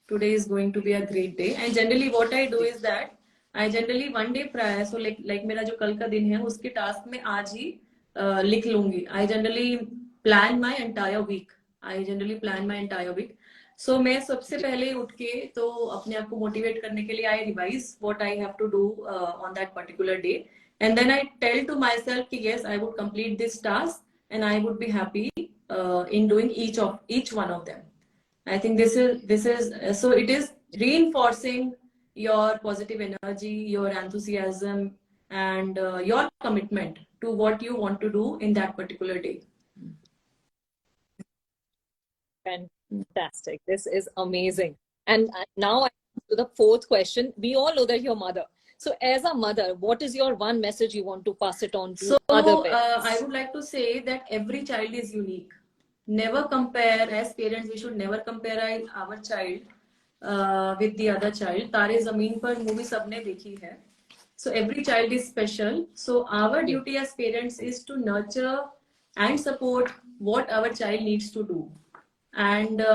Today is going to be a great day. And generally what I do is that I generally one day prior, so like मेरा जो कल का दिन है उसके task में आज ही लिख लूंगी. I generally plan my entire week. I generally plan my entire week. So मैं सबसे पहले उठ के तो अपने आप को मोटिवेट करने के लिए I revise what I have to do on that particular day. And then I tell to myself कि yes, I would complete this task and I would be happy in doing each one of them. I think this is so it is reinforcing your positive energy, your enthusiasm, and your commitment to what you want to do in that particular day. Fantastic. This is amazing. And now I come to the fourth question. We all know that you're a mother. So as a mother, what is your one message you want to pass it on So to other I parents? would like to say that every child is unique. Never compare, as parents, we should never compare our child with the other child. तारे ज़मीन पर movie सबने देखी है. So every child is special. So our Yeah. duty as parents is to nurture and support what our child needs to do, and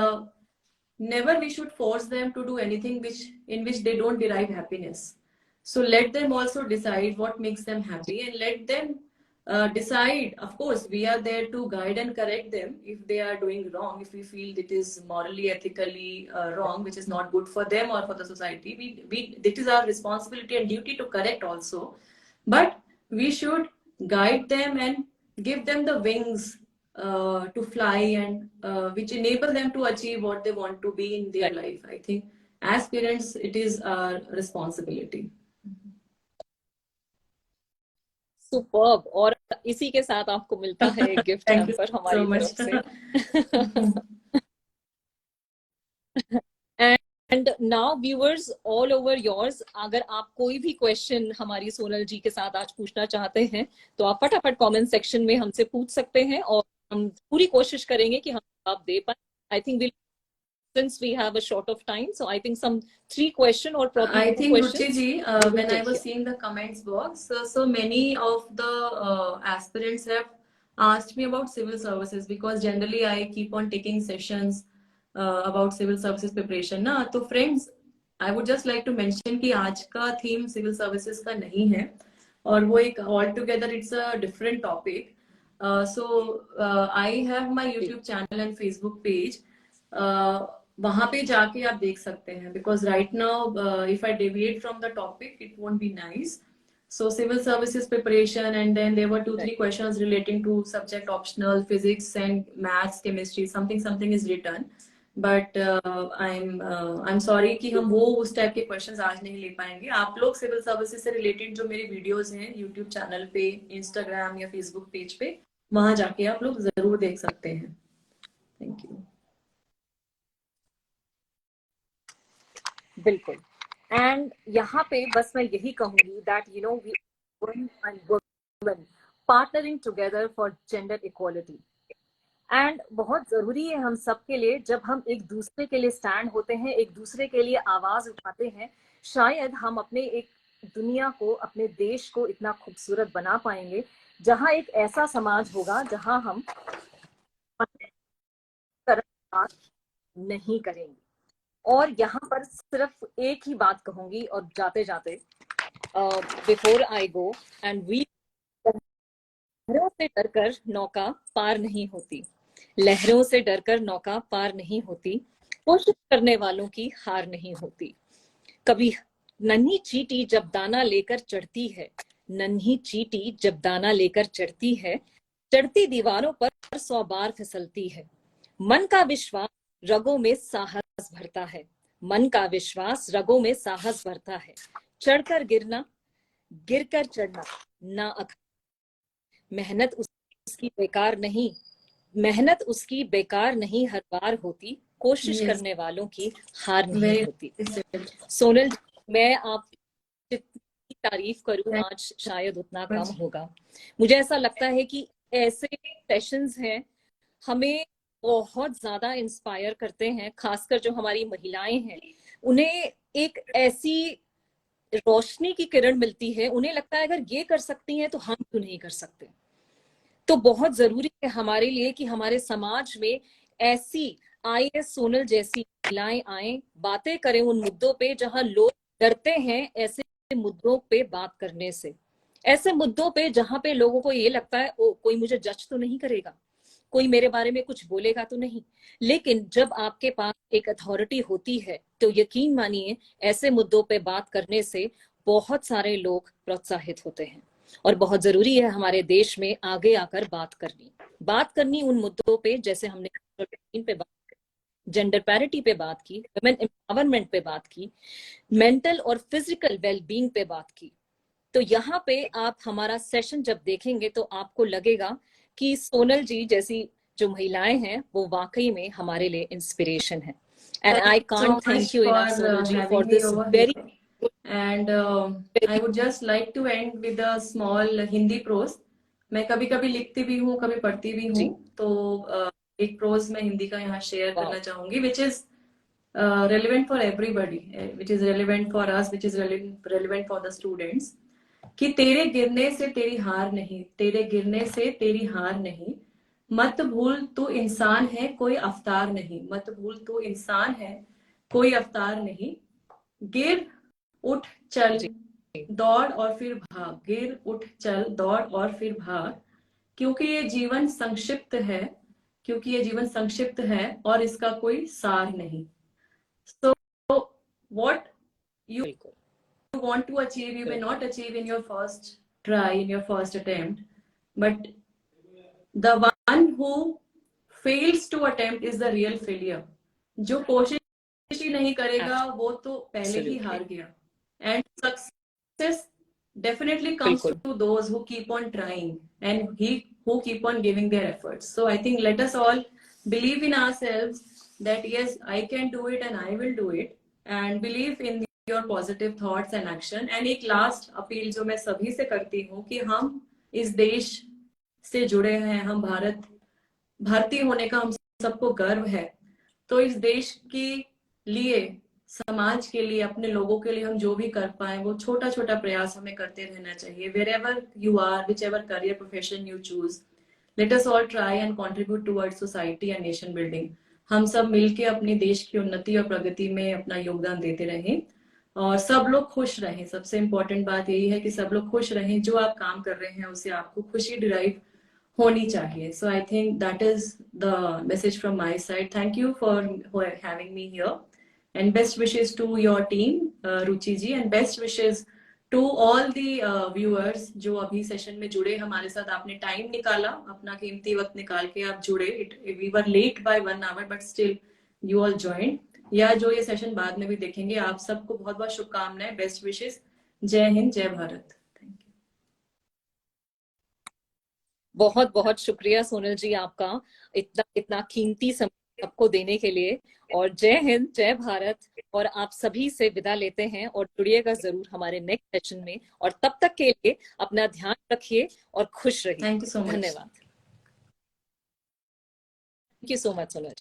never we should force them to do anything which they don't derive happiness. So let them also decide what makes them happy, and let them decide. Of course, we are there to guide and correct them if they are doing wrong, if we feel it is morally, ethically wrong, which is not good for them or for the society. It is our responsibility and duty to correct also. But we should guide them and give them the wings to fly, and which enable them to achieve what they want to be in their Right. life. I think as parents, it is our responsibility. Superb. और इसी के साथ आपको मिलता है एक gift Thank you hamper so हमारी much. तरफ से. And now viewers all over yours, अगर आप कोई भी क्वेश्चन हमारी सोनल जी के साथ आज पूछना चाहते हैं तो आप फटाफट कमेंट सेक्शन में हमसे पूछ सकते हैं और हम पूरी कोशिश करेंगे कि हम जवाब दे पाए. I think since we have a short of time, so I think some 3 question or probably I 2 think Ruchi questions ji, we will when I take was here. seeing the comments box, so many of the aspirants have asked me about civil services, because generally I keep on taking sessions about civil services preparation ना. तो friends, I would just like to mention कि आज का theme civil services का नहीं है, और वो एक altogether it's a different topic. I have my YouTube channel and Facebook page. वहां पे जाके आप देख सकते हैं, because right now if I deviate from the topic it won't be nice. So civil services preparation, and then there were 2-3 Right. questions relating to subject optional physics and maths, chemistry, something is written. But I'm sorry कि हम वो उस type के questions आज नहीं ले पाएंगे. आप लोग civil services से related जो मेरे videos हैं YouTube channel पे, Instagram या Facebook page पे, वहां जाके आप लोग जरूर देख सकते हैं. Thank you. बिल्कुल। एंड यहाँ पे बस मैं यही कहूंगी that you know we and women partnering together for gender equality. And बहुत जरूरी है हम सब के लिए, जब हम एक दूसरे के लिए स्टैंड होते हैं, एक दूसरे के लिए आवाज उठाते हैं, शायद हम अपने एक दुनिया को, अपने देश को इतना खूबसूरत बना पाएंगे, जहां एक ऐसा समाज होगा जहां हम तरह नहीं करेंगे। और यहाँ पर सिर्फ एक ही बात कहूंगी और जाते जाते, before I go, and we, लहरों से डरकर नौका पार नहीं होती, लहरों से डरकर नौका पार नहीं होती, कोशिश करने वालों की हार नहीं होती। कभी नन्ही चींटी जब दाना लेकर चढ़ती है, नन्ही चींटी जब दाना लेकर चढ़ती है, चढ़ती दीवारों पर 100 बार फिसलती है। मन का विश्वास रगों में साहस भरता है, मन का विश्वास रगों में साहस भरता है। चढ़कर गिरना, गिरकर चढ़ना ना अख, मेहनत उसकी बेकार नहीं, मेहनत उसकी बेकार नहीं हर बार होती, कोशिश Yes, करने वालों की हार नहीं very होती। said. सोनल जी, मैं आप जितनी तारीफ करूं Thank आज शायद उतना you कम much. होगा। मुझे ऐसा लगता है कि ऐसे सेशंस हैं, हमें बहुत ज्यादा इंस्पायर करते हैं, खासकर जो हमारी महिलाएं हैं, उन्हें एक ऐसी रोशनी की किरण मिलती है, उन्हें लगता है अगर ये कर सकती हैं तो हम क्यों नहीं कर सकते। तो बहुत जरूरी है हमारे लिए कि हमारे समाज में ऐसी आईएएस सोनल जैसी महिलाएं आए, बातें करें उन मुद्दों पे जहां लोग डरते हैं ऐसे मुद्दों पे बात करने से, ऐसे मुद्दों पे जहां पे लोगों को ये लगता है ओ कोई मुझे जज तो नहीं करेगा, कोई मेरे बारे में कुछ बोलेगा तो नहीं। लेकिन जब आपके पास एक अथॉरिटी होती है तो यकीन मानिए ऐसे मुद्दों पे बात करने से बहुत सारे लोग प्रोत्साहित होते हैं। और बहुत जरूरी है हमारे देश में आगे आकर बात करनी उन मुद्दों पे, जैसे हमने पे बात, जेंडर पैरिटी पे बात की, वुमेन एम्पावरमेंट पे बात की, मेंटल और फिजिकल वेलबींग पे बात की। तो यहाँ पे आप हमारा सेशन जब देखेंगे तो आपको लगेगा कि सोनल जी जैसी जो महिलाएं हैं वो वाकई में हमारे लिए इंस्पिरेशन है। And Thank I you can't so thank much you for enough Sonal ji having for me this over very here. And I would just like to end with a small Hindi prose. मैं कभी कभी लिखती भी हूँ, कभी पढ़ती भी हूँ, जी। तो एक प्रोज मैं हिंदी का यहाँ शेयर वाह। करना चाहूंगी, which is relevant for everybody, which is relevant for us, which is relevant for the students. कि तेरे गिरने से तेरी हार नहीं, तेरे गिरने से तेरी हार नहीं, मत भूल तू इंसान है कोई अवतार नहीं, मत भूल तू इंसान है कोई अवतार नहीं, गिर उठ चल जी। दौड़ और फिर भाग, गिर उठ चल दौड़ और फिर भाग, क्योंकि ये जीवन संक्षिप्त है, क्योंकि ये जीवन संक्षिप्त है और इसका कोई सार नहीं। So what you बिल्कुल want to achieve, you may बिल्कुल not achieve in your first try, in your first attempt, but the one who fails to attempt is the real failure. जो कोशिश ही नहीं करेगा वो तो पहले ही एब्सोल्युटली हार गया. And success definitely comes बिल्कुल to those who keep on trying and who keep on giving their efforts. So I think let us all believe in ourselves that yes, I can do it and I will do it, and believe in your positive thoughts and action. And एक last appeal जो मैं सभी से करती हूँ कि हम इस देश से जुड़े हैं, हम भारतीय होने का हम सबको गर्व है, तो इस देश के लिए, समाज के लिए, अपने लोगों के लिए हम जो भी कर पाए वो छोटा छोटा प्रयास हमें करते रहना चाहिए. wherever you are, whichever career profession you choose, let us all try and contribute towards society and nation building. हम सब मिलके अपने देश की उन्नति और प्रगति में अपना योगदान देते रहें और सब लोग खुश रहें. सबसे इम्पोर्टेंट बात यही है कि सब लोग खुश रहें, जो आप काम कर रहे हैं उससे आपको खुशी डिराइव होनी चाहिए. So I think that is the message from my side. Thank you for having me here, and best wishes to your team, Ruchi ji, and best wishes to all the viewers जो अभी session में जुड़े हमारे साथ. आपने time निकाला, अपना कीमती वक्त निकाल के आप जुड़े. We were late by 1 hour, but still you all joined. या जो ये सेशन बाद में भी देखेंगे, आप सबको बहुत बहुत शुभकामनाएं, बेस्ट विशेष. जय हिंद, जय भारत. बहुत बहुत शुक्रिया सोनल जी आपका, इतना इतना कीमती समय सबको देने के लिए। और जय हिंद, जय भारत। और आप सभी से विदा लेते हैं, और जुड़िएगा जरूर हमारे नेक्स्ट सेशन में। और तब तक के लिए अपना ध्यान रखिए और खुश रहिए। Thank you so much. धन्यवाद। Thank you so much Sonal.